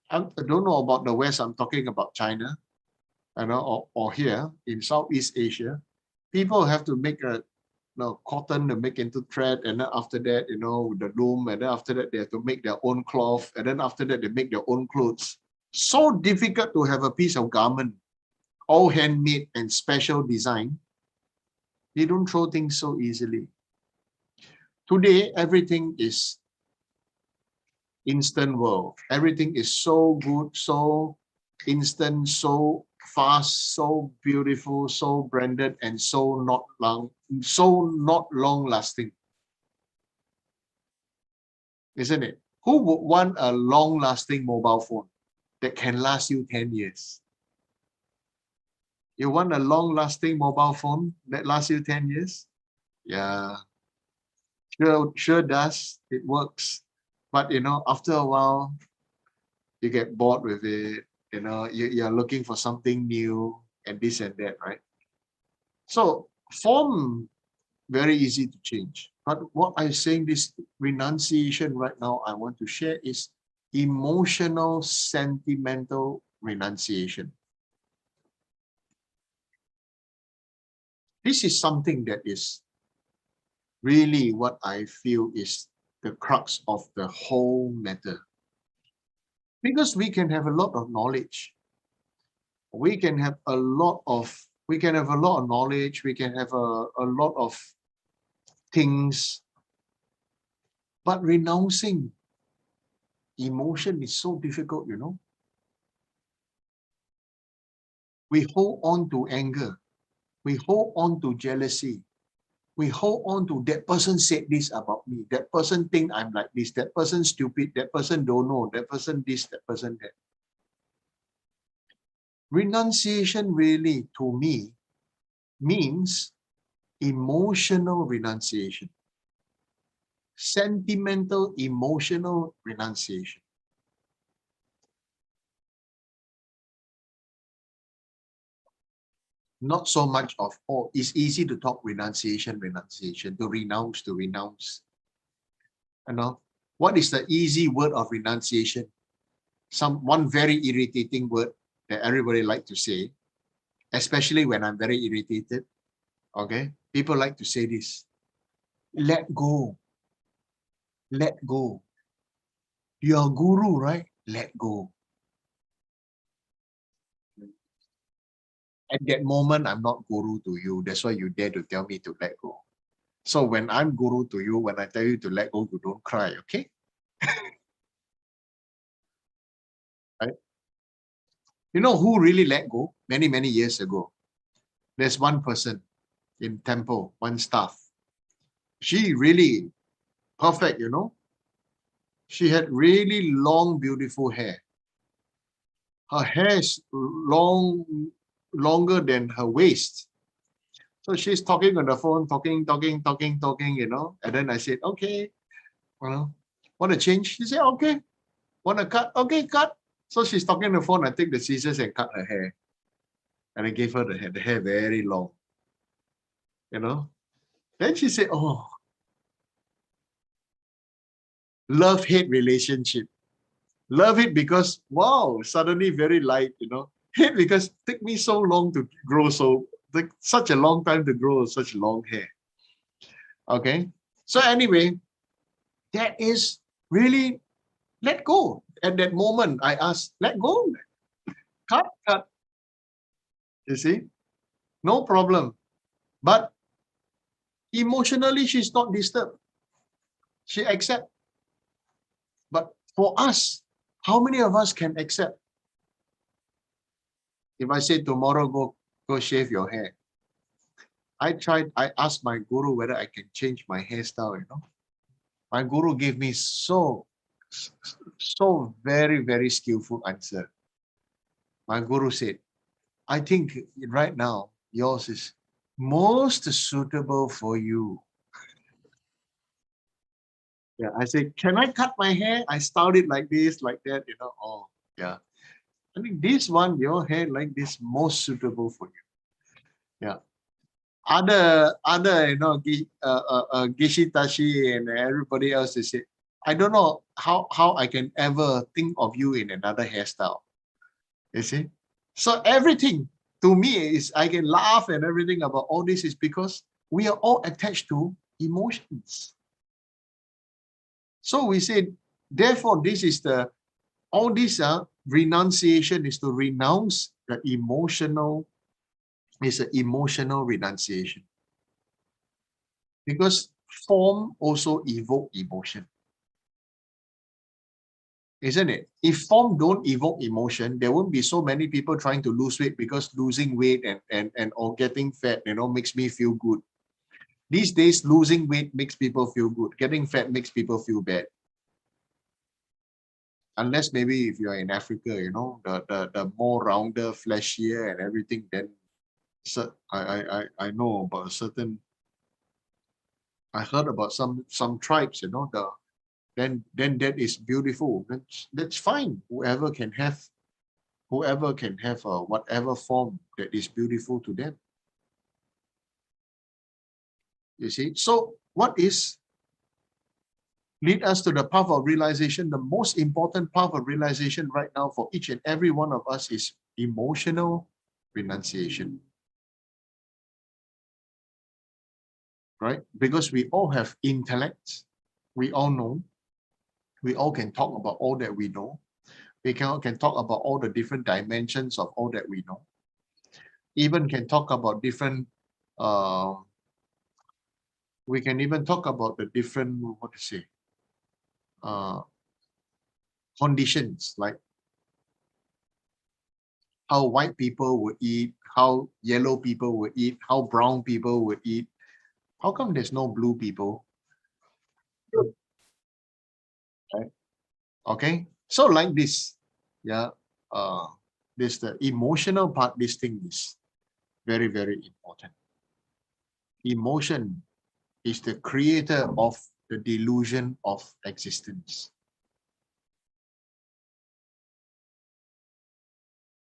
S2: I don't know about the West. I'm talking about China, or here in Southeast Asia. People have to make cotton to make into thread, and then after that, the loom, and then after that they have to make their own cloth, and then after that they make their own clothes. So difficult to have a piece of garment, all handmade and special design. They don't throw things so easily. Today, everything is instant world. Everything is so good, so instant, so fast, so beautiful, so branded, and so not long lasting. Isn't it? Who would want a long lasting mobile phone that can last you 10 years? You want a long lasting mobile phone that lasts you 10 years? Yeah, sure does. It works. But after a while, you get bored with it. You're looking for something new and this and that, right? So form, very easy to change. But what I'm saying, this renunciation right now, I want to share is emotional, sentimental renunciation. This is something that is really what I feel is the crux of the whole matter. Because we can have a lot of knowledge. We can have a lot of knowledge, we can have a lot of things, but renouncing emotion is so difficult, We hold on to anger, we hold on to jealousy, we hold on to that person said this about me, that person think I'm like this, that person stupid, that person don't know, that person this, that person that. Renunciation really, to me, means emotional renunciation. Sentimental, emotional renunciation. Not so much of, it's easy to talk renunciation, to renounce. What is the easy word of renunciation? One very irritating word that everybody like to say, especially when I'm very irritated. Okay, people like to say this: let go. Let go. You're a guru, right? Let go. At that moment, I'm not guru to you. That's why you dare to tell me to let go. So when I'm guru to you, when I tell you to let go, you don't cry, okay? Right? You know who really let go? Many, many years ago. There's one person in temple, one staff. She really perfect, She had really long, beautiful hair. Her hair is longer than her waist. So she's talking on the phone, talking, and then I said, okay, You know, want to change? She said, okay. Want to cut? Okay, cut. So she's talking on the phone. I take the scissors and cut her hair. And I gave her the hair very long. You know. Then she said, oh, love-hate relationship. Love it because, wow, suddenly very light, you know. Hate because it took me so long to grow such a long time to grow such long hair. Okay. So anyway, that is really let go. At that moment, I asked, let go. Cut. You see? No problem. But emotionally, she's not disturbed. She accepts. But for us, how many of us can accept? If I say tomorrow, go shave your hair. I asked my guru whether I can change my hairstyle, you know. My guru gave me so very, very skillful answer. My guru said, I think right now yours is most suitable for you. Yeah, I said, can I cut my hair? I styled it like this, like that, you know. Oh, yeah. I think this one, your hair like this, most suitable for you. Yeah. Other, you know, Gishitashi and everybody else, they say, I don't know how I can ever think of you in another hairstyle. You see? So everything to me is I can laugh and everything about all this is because we are all attached to emotions. So we said, therefore, this is all this renunciation is to renounce the emotional, is an emotional renunciation. Because form also evoke emotion. Isn't it? If form don't evoke emotion, there won't be so many people trying to lose weight because losing weight and or getting fat, you know, makes me feel good. These days, losing weight makes people feel good. Getting fat makes people feel bad. Unless maybe if you're in Africa, you know, the more rounder, fleshier and everything, then so I know about a certain, I heard about some tribes, you know, then that is beautiful. That's fine. Whoever can have whatever form that is beautiful to them. You see, so what is lead us to the path of realization? The most important path of realization right now for each and every one of us is emotional renunciation. Right? Because we all have intellect, we all know, we all can talk about all that we know. We can talk about all the different dimensions of all that we know. Even can talk about different we can even talk about the different, what to say, conditions, like how white people would eat, how yellow people would eat, how brown people would eat. How come there's no blue people? Right? Okay, so like this, yeah, this the emotional part, this thing is very, very important. Emotion is the creator of the delusion of existence.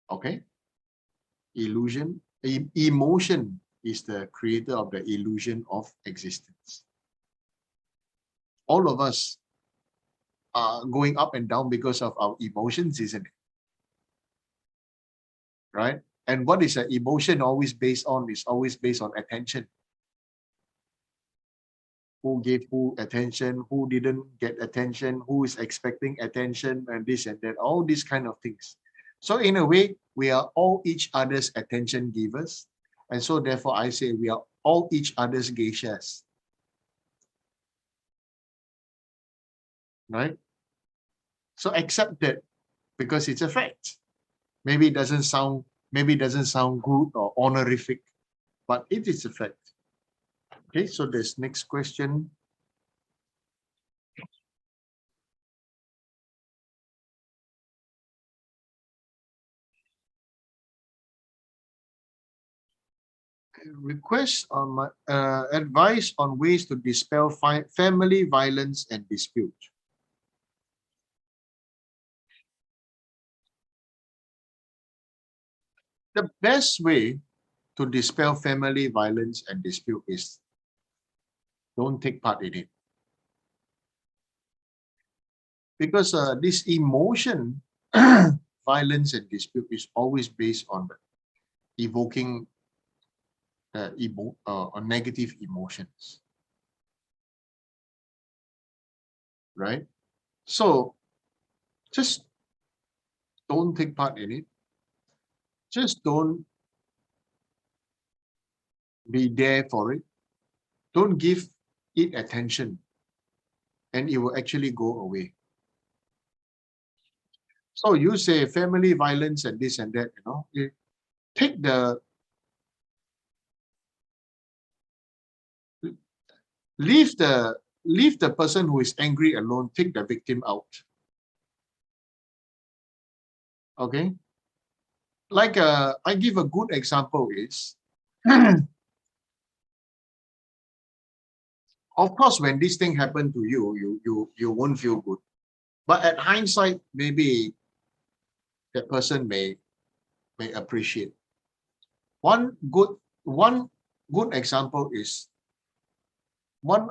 S2: Okay, emotion is the creator of the illusion of existence. All of us are going up and down because of our emotions, isn't it? Right? And what is an emotion always based on? Is always based on attention. Who gave who attention, who didn't get attention, who is expecting attention, and this and that, all these kind of things. So in a way, we are all each other's attention givers. And so therefore I say we are all each other's geishas. Right? So accept that because it's a fact. Maybe it doesn't sound good or honorific, but it is a fact. Okay, so this next question. request on my advice on ways to dispel family violence and dispute. The best way to dispel family violence and dispute is don't take part in it. Because this emotion, violence and dispute is always based on evoking on negative emotions. Right? So just don't take part in it. Just don't be there for it. Don't give it attention, and it will actually go away. So you say family violence and this and that, take the leave the person who is angry alone, take the victim out. Okay? Like I give a good example is of course, when this thing happened to you, you won't feel good. But at hindsight, maybe that person may appreciate. One good example is one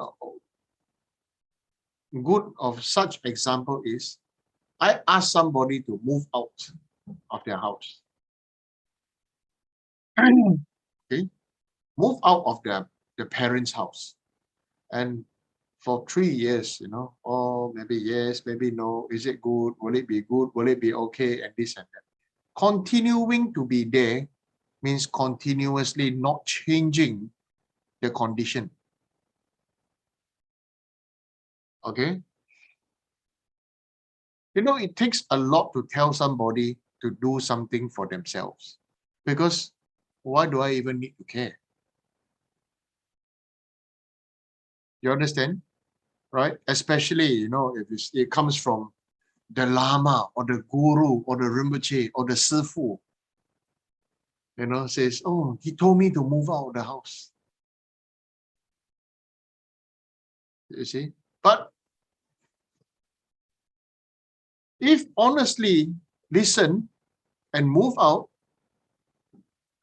S2: good of such example is I ask somebody to move out of their house. Okay, move out of their parents' house, and for 3 years, oh, maybe yes, maybe no. Is it good? Will it be good? Will it be okay? And this and that. Continuing to be there means continuously not changing the condition. Okay? It takes a lot to tell somebody to do something for themselves. Because why do I even need to care? You understand? Right? Especially, if it comes from the Lama or the Guru or the Rinpoche or the Sifu, says, oh, he told me to move out of the house. You see? But if honestly listen and move out,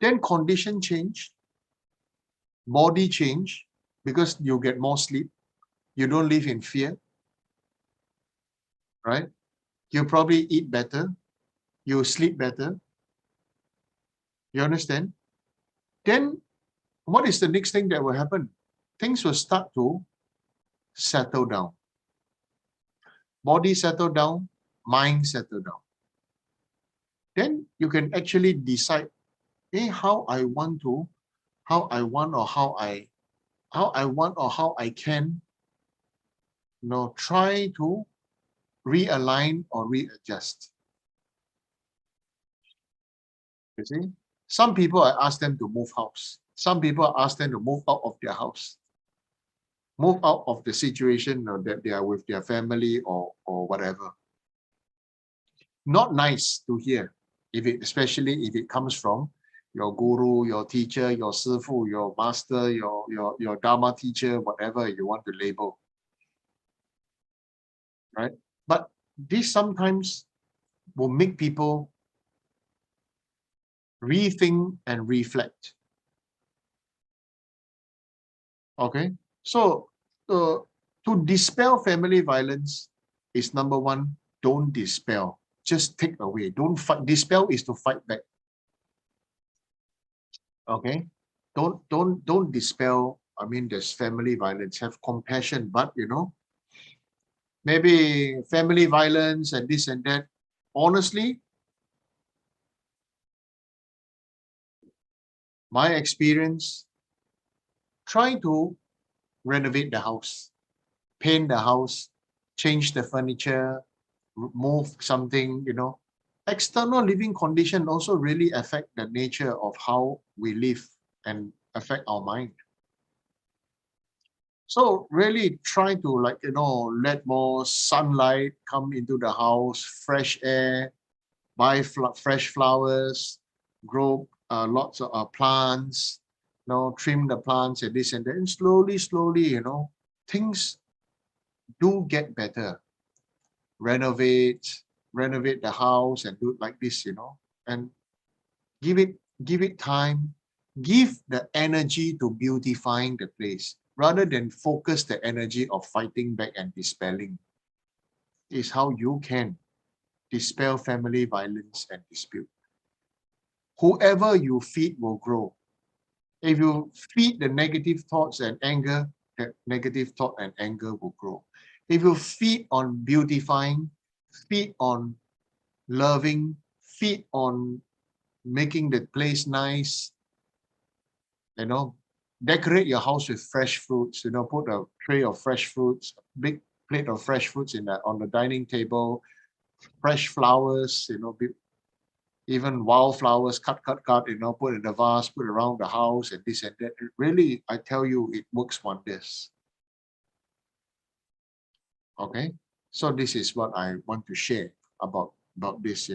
S2: then condition change, body change, because you get more sleep. You don't live in fear, right? You probably eat better. You sleep better. You understand? Then what is the next thing that will happen? Things will start to settle down. Body settle down, mind settle down. Then you can actually decide, hey, how I want or how I can, try to realign or readjust. You see, some people I ask them to move house. Some people I ask them to move out of their house, move out of the situation that they are with their family or whatever. Not nice to hear, especially if it comes from your guru, your teacher, your sifu, your master, your Dharma teacher, whatever you want to label. Right? But this sometimes will make people rethink and reflect. Okay, so to dispel family violence is number one, don't dispel, just take away. Don't fight. Dispel is to fight back. Okay, don't dispel. I mean, there's family violence. Have compassion, but maybe family violence and this and that. Honestly, my experience, try to renovate the house, paint the house, change the furniture, move something, External living condition also really affect the nature of how we live and affect our mind. So really try to let more sunlight come into the house, fresh air, buy fresh flowers, grow lots of plants, trim the plants and this and that, and slowly, things do get better. Renovate the house and do it like this, and give it time, give the energy to beautifying the place rather than focus the energy of fighting back and dispelling. Is how you can dispel family violence and dispute. Whoever you feed will grow. If you feed the negative thoughts and anger, that negative thought and anger will grow. If you feed on beautifying, feed on loving, feed on making the place nice, decorate your house with fresh fruits, put a tray of fresh fruits, big plate of fresh fruits on the dining table, fresh flowers, even wildflowers, cut, put in the vase, put around the house and this and that. Really, I tell you, it works wonders. Okay, so this is what I want to share about this,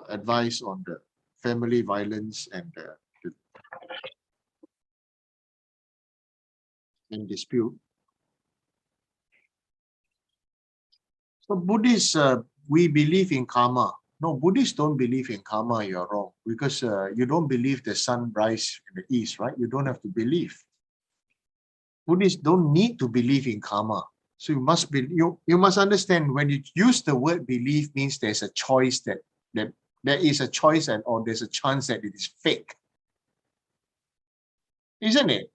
S2: advice on the family violence and dispute. So Buddhists, we believe in karma. No, Buddhists don't believe in karma. You're wrong, because you don't believe the sun rise in the east, right? You don't have to believe. Buddhists don't need to believe in karma. So you must understand, when you use the word belief, means there's a choice that there is a choice or there's a chance that it is fake, isn't it?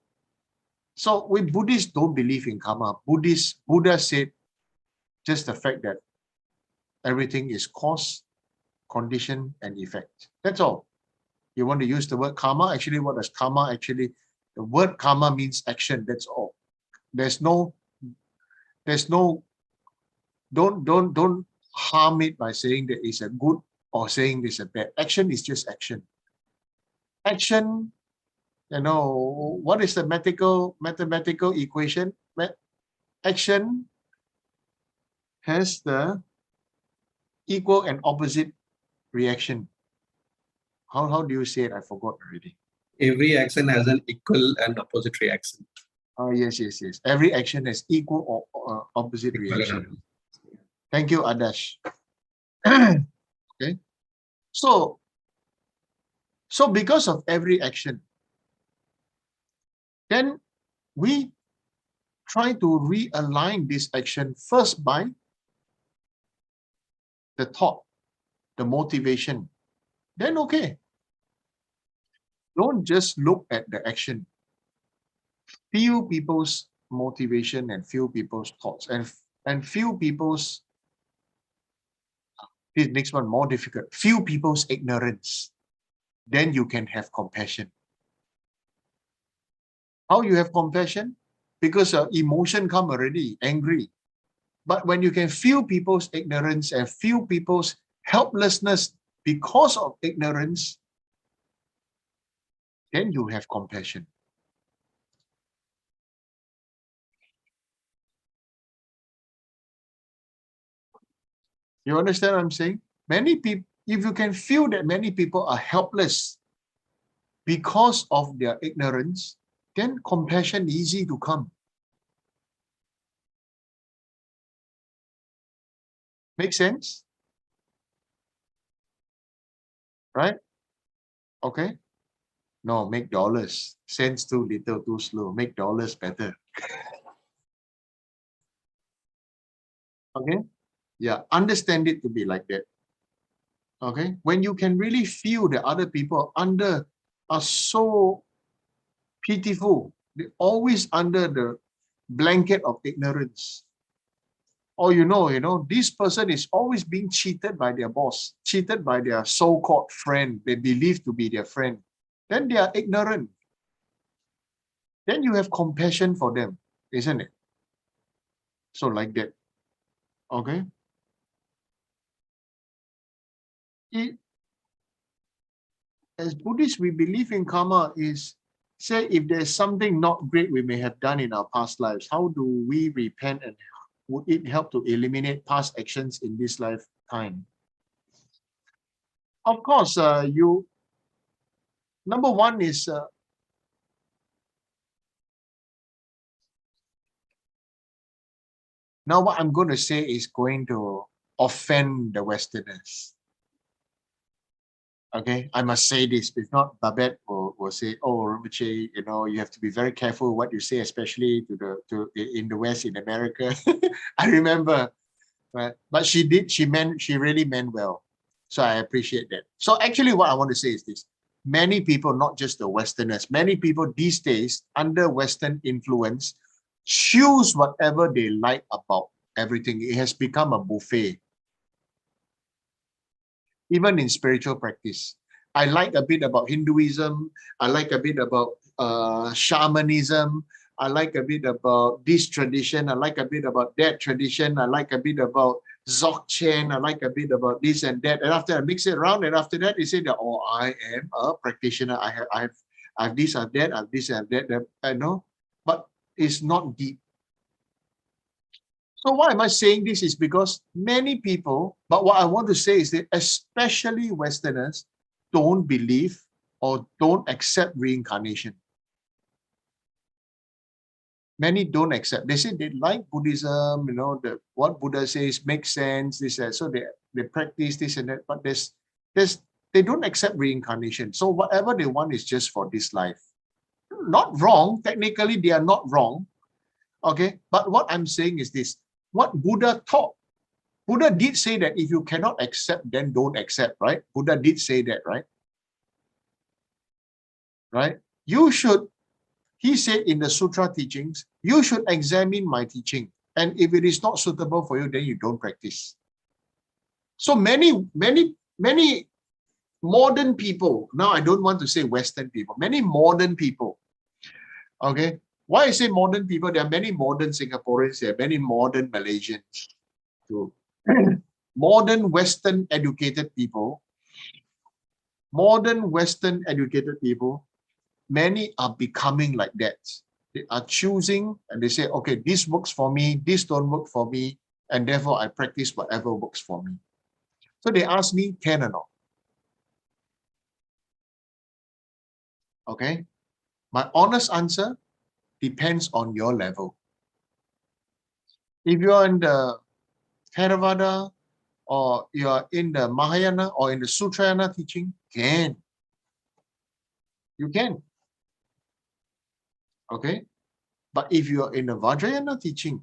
S2: So we Buddhists don't believe in karma. Buddha said just the fact that everything is cause, condition, and effect. That's all. You want to use the word karma. Actually, what does karma actually? The word karma means action. That's all. There's no. Don't harm it by saying that it's a good or saying it's a bad. Action is just action. Action. What is the mathematical equation? Action has the equal and opposite reaction. How do you say it? I forgot already.
S11: Every action has an equal and opposite reaction.
S2: Oh, yes. Every action has equal or opposite reaction. Thank you, Adash. Okay. So because of every action, then we try to realign this action first by the thought, the motivation. Then okay. Don't just look at the action. Feel people's motivation and feel people's thoughts and feel people's, this next one more difficult, feel people's ignorance. Then you can have compassion. How you have compassion? Because emotion come already, angry. But when you can feel people's ignorance and feel people's helplessness because of ignorance, then you have compassion. You understand what I'm saying? Many people, if you can feel that many people are helpless because of their ignorance, then compassion easy to come. Make sense? Right? Okay. No, make dollars. Cents too little, too slow. Make dollars better. Okay? Yeah, understand it to be like that. Okay? When you can really feel that other people are so pitiful, they're always under the blanket of ignorance. Or this person is always being cheated by their boss, cheated by their so-called friend they believe to be their friend. Then they are ignorant. Then you have compassion for them, isn't it? So like that. Okay? As Buddhists, we believe in karma is, say, if there's something not great we may have done in our past lives, how do we repent and would it help to eliminate past actions in this lifetime? Of course, number one is Now, what I'm going to say is going to offend the Westerners. Okay, I must say this. If not, Babette will say, "Oh, Rinpoche, you know, you have to be very careful what you say, especially in the West, in America." I remember, right? But she really meant well. So I appreciate that. So actually, what I want to say is this: many people, not just the Westerners, many people these days under Western influence choose whatever they like about everything. It has become a buffet. Even in spiritual practice, I like a bit about Hinduism. I like a bit about shamanism. I like a bit about this tradition. I like a bit about that tradition. I like a bit about Dzogchen. I like a bit about this and that. And after I mix it around, and after that, they say that, oh, I am a practitioner. I have this, I have that, I have this, I have that. I know, but it's not deep. So why am I saying this is because many people, but what I want to say is that especially Westerners don't believe or don't accept reincarnation. Many don't accept. They say they like Buddhism, you know, what Buddha says makes sense, this and so they practice this and that, but they don't accept reincarnation. So whatever they want is just for this life. Not wrong, technically they are not wrong. Okay, but what I'm saying is this: what Buddha taught. Buddha did say that if you cannot accept, then don't accept, right? Buddha did say that, right? Right? You should, he said in the sutra teachings, you should examine my teaching. And if it is not suitable for you, then you don't practice. So many modern people, now I don't want to say Western people, many modern people, okay? Why I say modern people? There are many modern Singaporeans, there are many modern Malaysians, too. Modern Western educated people, many are becoming like that. They are choosing and they say, okay, this works for me, this don't work for me, and therefore I practice whatever works for me. So they ask me, can or not? Okay. My honest answer depends on your level. If you are in the Theravada or you are in the Mahayana or in the Sutrayana teaching, can. You can. Okay. But if you are in the Vajrayana teaching,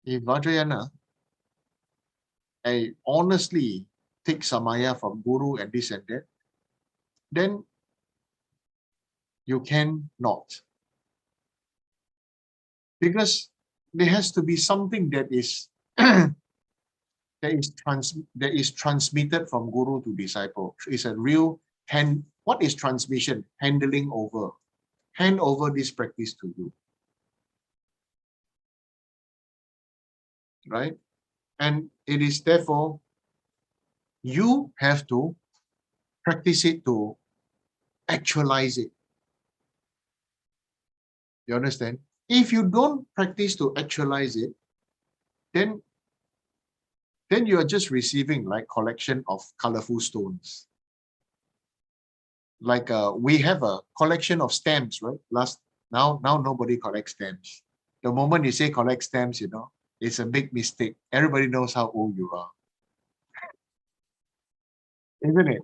S2: in Vajrayana, I honestly take Samaya from Guru and this and that, then you cannot. Because there has to be something that is that is transmitted from Guru to disciple. It's a real what is transmission? Handing over. Hand over this practice to you. Right? And it is therefore you have to practice it to actualize it. You understand? If you don't practice to actualize it, then you are just receiving like collection of colorful stones. Like we have a collection of stamps, right? Now nobody collects stamps. The moment you say collect stamps, you know, it's a big mistake. Everybody knows how old you are. Isn't it?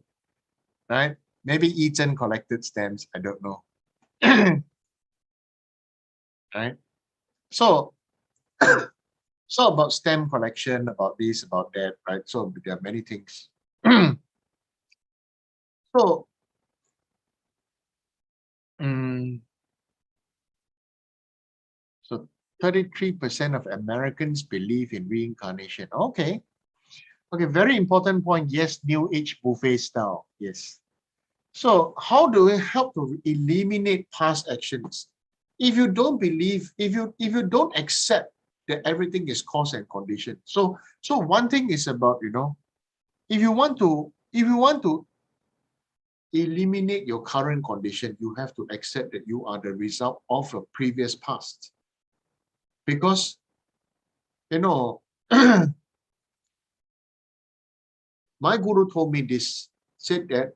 S2: Right? Maybe Eaton collected stamps, I don't know. Right? So so about stamp collection, about this, about that, right? So there are many things. So so 33% of Americans believe in reincarnation. Okay. Okay, very important point. Yes, New Age buffet style. Yes. So how do we help to eliminate past actions? If you don't believe, if you don't accept that everything is cause and condition. So one thing is about, you know, if you want to eliminate your current condition, you have to accept that you are the result of a previous past. Because, you know, my guru told me this, said that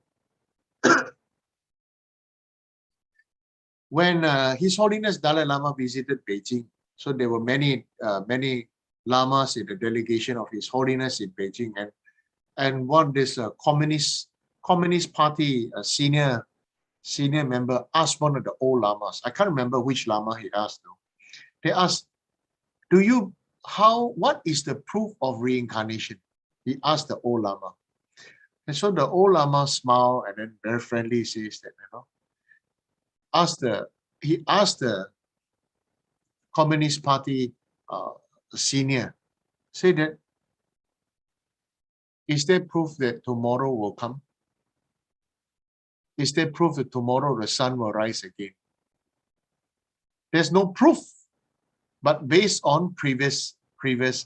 S2: when His Holiness Dalai Lama visited Beijing, So there were many lamas in the delegation of His Holiness in Beijing, and one this Communist Party senior member asked one of the old lamas. I can't remember which lama he asked now. They asked, what is the proof of reincarnation? He asked the old lama. And so the old lama smiled and then very friendly says that, he asked the Communist Party senior, say that, is there proof that tomorrow will come? Is there proof that tomorrow the sun will rise again? There's no proof, but based on previous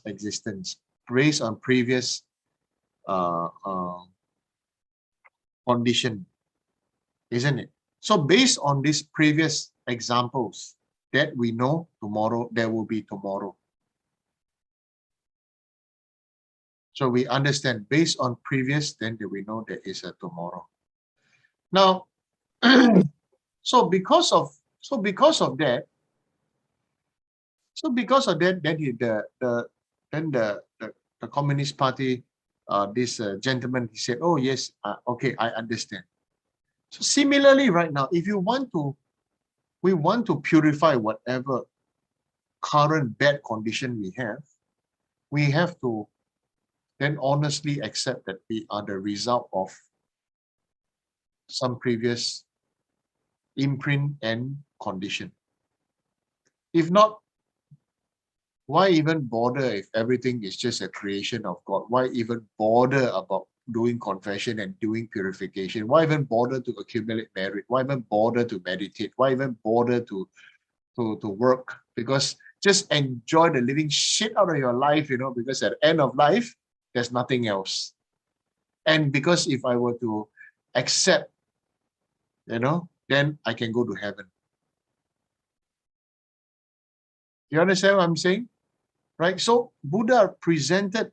S2: existence, based on previous condition, isn't it? So based on these previous examples, that we know tomorrow there will be tomorrow. So we understand based on previous, then we know there is a tomorrow. Now, so because of that, then the Communist Party, this gentleman, he said, oh yes, okay, I understand. So similarly, right now, if we want to purify whatever current bad condition we have to then honestly accept that we are the result of some previous imprint and condition. If not, why even bother if everything is just a creation of God? Why even bother about doing confession and doing purification? Why even bother to accumulate merit? Why even bother to meditate? Why even bother to work? Because just enjoy the living shit out of your life, because at the end of life, there's nothing else. And because if I were to accept, then I can go to heaven. You understand what I'm saying? Right? So Buddha presented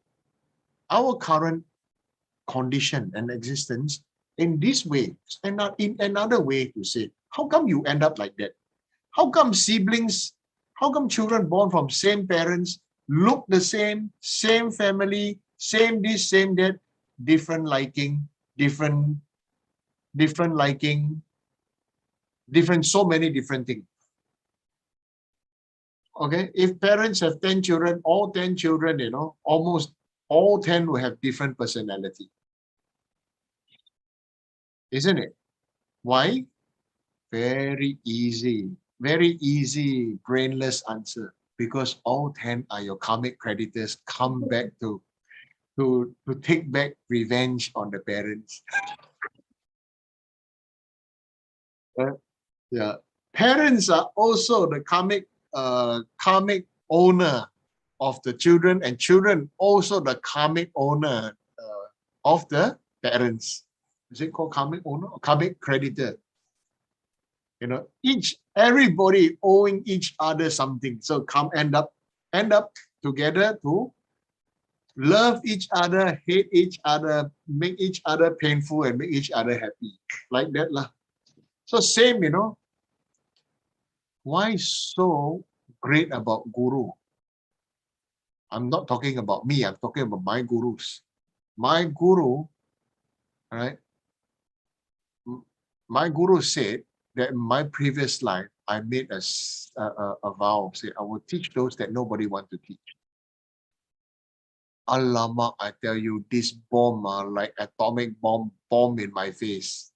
S2: our current condition and existence in this way, and not in another way to say, how come you end up like that? How come children born from same parents look the same family, same this, same that, different liking, different liking, different, so many different things. Okay, if parents have 10 children, all 10 children, almost all 10 will have different personality. Isn't it? Why? Very easy, brainless answer. Because all 10 are your karmic creditors come back to take back revenge on the parents. Yeah. Parents are also the karmic owner of the children, and children also the karmic owner of the parents. Is it called karmic owner or karmic creditor? Everybody owing each other something. So end up together to love each other, hate each other, make each other painful, and make each other happy. Like that lah. So same, why so great about guru? I'm not talking about me, I'm talking about my gurus. My guru, right? My guru said that in my previous life, I made a vow, say I will teach those that nobody want to teach. Alamak, I tell you, this bomb, like atomic bomb in my face.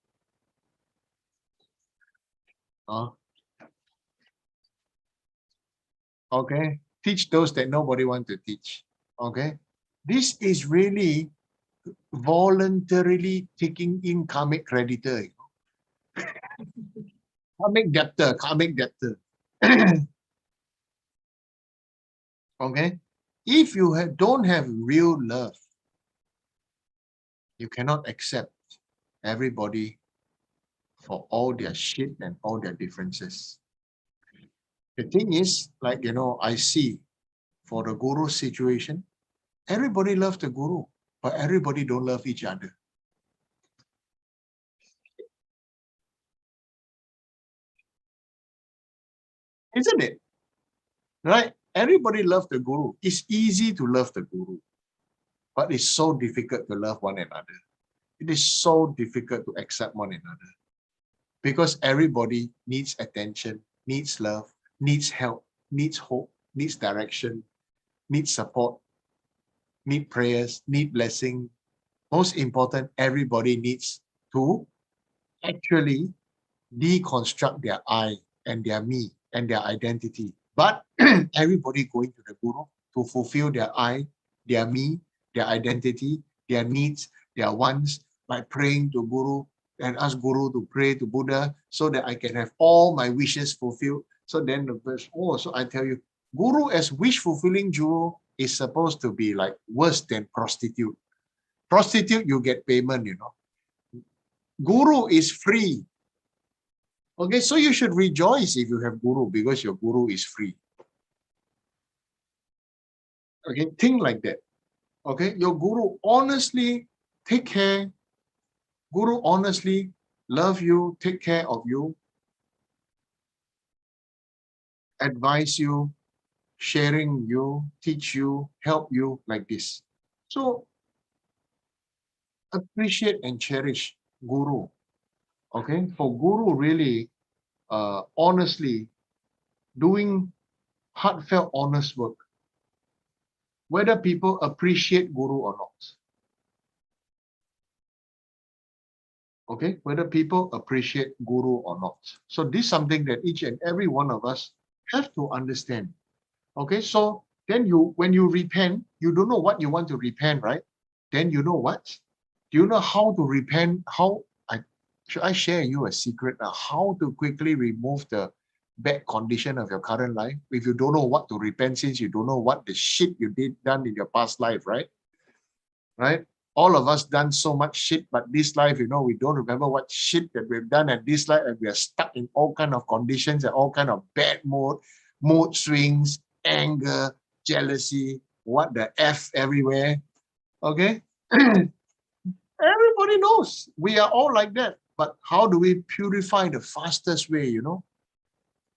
S2: Okay, teach those that nobody want to teach. Okay, this is really voluntarily taking in karmic creditor. Karmic debtor. Okay, if you don't have real love, you cannot accept everybody for all their shit and all their differences. The thing is, like, I see for the guru situation, everybody loves the guru, but everybody don't love each other. Isn't it? Right? Everybody loves the Guru. It's easy to love the Guru, but it's so difficult to love one another. It is so difficult to accept one another because everybody needs attention, needs love, needs help, needs hope, needs direction, needs support, need prayers, need blessing. Most important, everybody needs to actually deconstruct their I and their me and their identity. But everybody going to the Guru to fulfill their I, their me, their identity, their needs, their wants, by praying to Guru and ask Guru to pray to Buddha so that I can have all my wishes fulfilled. So then the verse, oh, so I tell you, Guru as wish fulfilling Guru is supposed to be like worse than prostitute. Prostitute, you get payment, you know. Guru is free. Okay, so you should rejoice if you have Guru because your Guru is free. Okay, think like that. Okay, your Guru honestly take care. Guru honestly love you, take care of you, advise you, sharing you, teach you, help you like this. So appreciate and cherish Guru. Okay, for Guru really honestly doing heartfelt, honest work, whether people appreciate Guru or not. Okay, whether people appreciate Guru or not. So this is something that each and every one of us have to understand. Okay, so then when you repent, you don't know what you want to repent, right? Then you know what? Do you know how to repent? Should I share you a secret now? How to quickly remove the bad condition of your current life? If you don't know what to repent, since you don't know what the shit you done in your past life, right? Right? All of us done so much shit, but this life, you know, we don't remember what shit that we've done at this life, and we are stuck in all kind of conditions and all kind of bad mood swings, anger, jealousy, what the F everywhere. Okay? Everybody knows we are all like that. But how do we purify the fastest way, you know?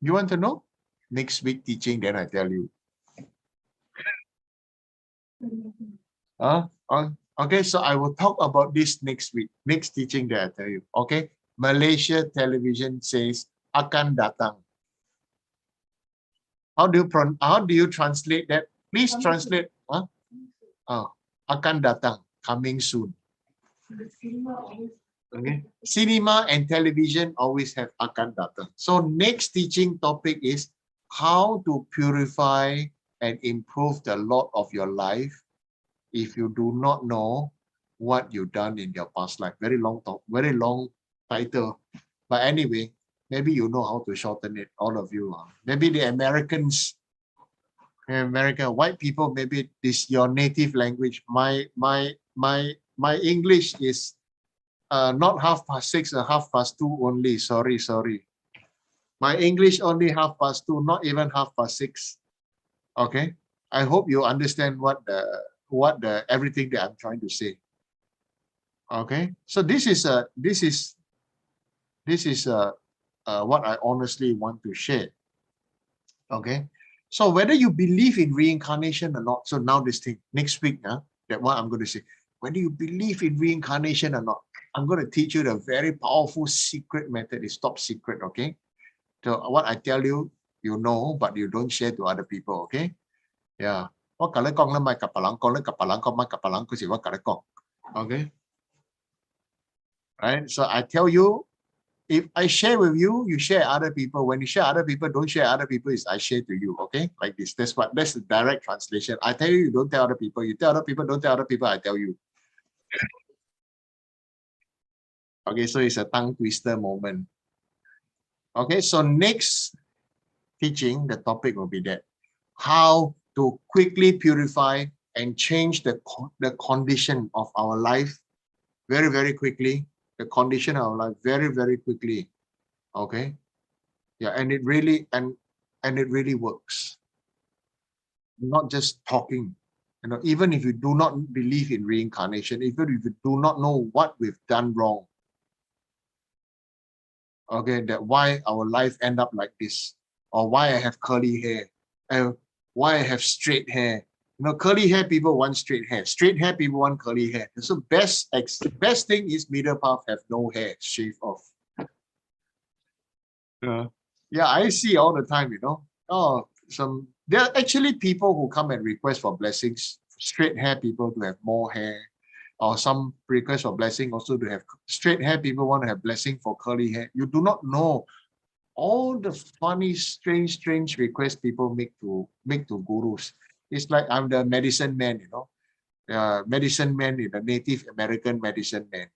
S2: You want to know? Next week teaching, then I tell you. Okay, so I will talk about this next week. Next teaching that I tell you. Okay, Malaysia television says akan datang. How do you translate that? Please translate. Akan datang, coming soon. Okay, cinema and television always have akan datang. So next teaching topic is how to purify and improve the lot of your life if you do not know what you've done in your past life. Very long talk, very long title. But anyway, maybe you know how to shorten it, all of you. Maybe the Americans, white people, maybe this your native language. My English is not 6:30 or 2:30 only. Sorry. My English only 2:30, not even 6:30. Okay. I hope you understand what the everything that I'm trying to say. Okay. So this is what I honestly want to share. Okay. So whether you believe in reincarnation or not, so now this thing next week, that what I'm going to say, whether you believe in reincarnation or not, I'm going to teach you the very powerful secret method. It's top secret. Okay. So what I tell you, you know, but you don't share to other people. Okay. Yeah. Okay. Right. So I tell you, if I share with you, you share other people. When you share other people, don't share other people, is I share to you. Okay. Like this. That's the direct translation. I tell you, you don't tell other people. You tell other people, don't tell other people, I tell you. Okay. So it's a tongue twister moment. Okay. So next teaching, the topic will be that how to quickly purify and change the condition of our life very, very quickly. The condition of our life very, very quickly. Okay. Yeah, and it really works. Not just talking. You know, even if you do not believe in reincarnation, even if you do not know what we've done wrong, okay, that why our life end up like this, or why I have curly hair, why I have straight hair. You know, curly hair people want straight hair. Straight hair people want curly hair. So best thing is middle path have no hair, shave off. Yeah, I see all the time, you know. Oh, there are actually people who come and request for blessings, straight hair people to have more hair, or some request for blessing also to have straight hair people want to have blessing for curly hair. You do not know all the funny, strange requests people make to gurus. It's like I'm the medicine man, you know. Medicine man is the Native American medicine man.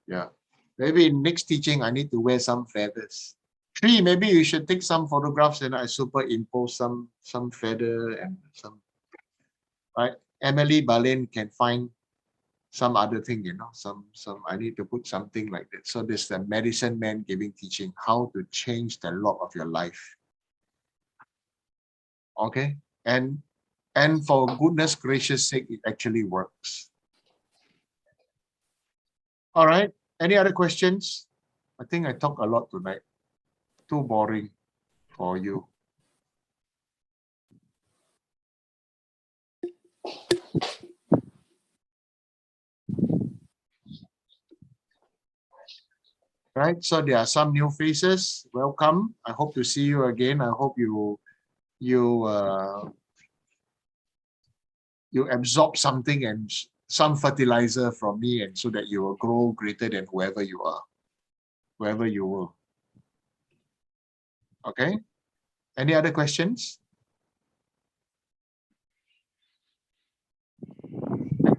S2: Yeah. Maybe next teaching I need to wear some feathers. Three, maybe you should take some photographs and I superimpose some feather and some, right? Emily Balen can find some other thing, you know, some I need to put something like that. So this is the medicine man giving teaching how to change the lot of your life. Okay, and for goodness gracious sake, it actually works. All right, any other questions? I think I talked a lot tonight. Too boring for you. Right, so there are some new faces. Welcome. I hope to see you again. I hope you absorb something and some fertilizer from me, and so that you will grow greater than whoever you are, wherever you will. Okay. Any other questions?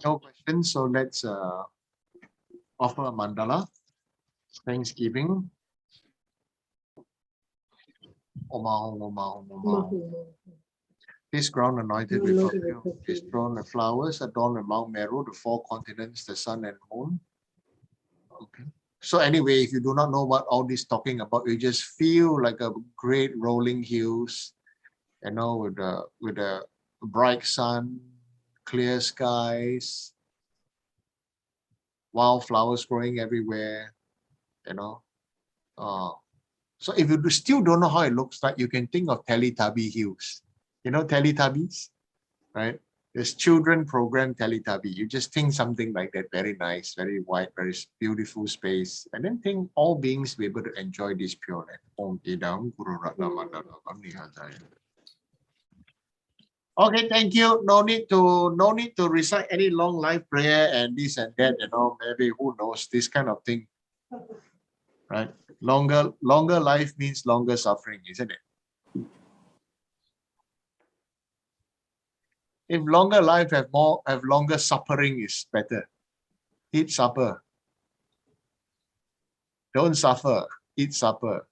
S2: No questions. So let's offer a mandala. Thanksgiving. This ground anointed with perfume, this throne with flowers, adorned with Mount Meru, the four continents, the sun and moon. Okay. So anyway, if you do not know what all this talking about, you just feel like a great rolling hills, you know, with a bright sun, clear skies, wildflowers growing everywhere, you know. So if you still don't know how it looks like, you can think of Teletubby Hills. You know Teletubbies, right? There's children program Teletubby. You just think something like that, very nice, very white, very beautiful space, and then think all beings be able to enjoy this pure land. Okay, thank you. No need to recite any long life prayer and this and that, you know, maybe who knows this kind of thing. Right? Longer life means longer suffering, isn't it? If longer life have longer suffering is better. Eat supper. Don't suffer. Eat supper.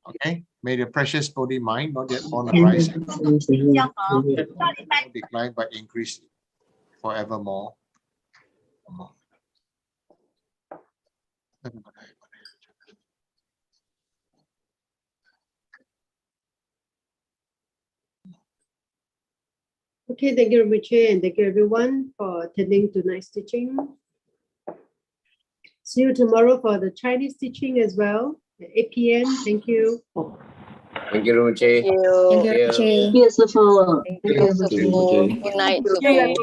S2: Okay. May the precious body mind not yet on the rise, decline but increase forevermore.
S1: Okay, thank you, Rinpoche, and thank you everyone for attending tonight's teaching. See you tomorrow for the Chinese teaching as well at 8 p.m. Thank you.
S3: Thank you, Rinpoche.
S6: Thank you, Rinpoche.
S5: Beautiful.
S6: Thank you, Rinpoche. Good night, Rinpoche.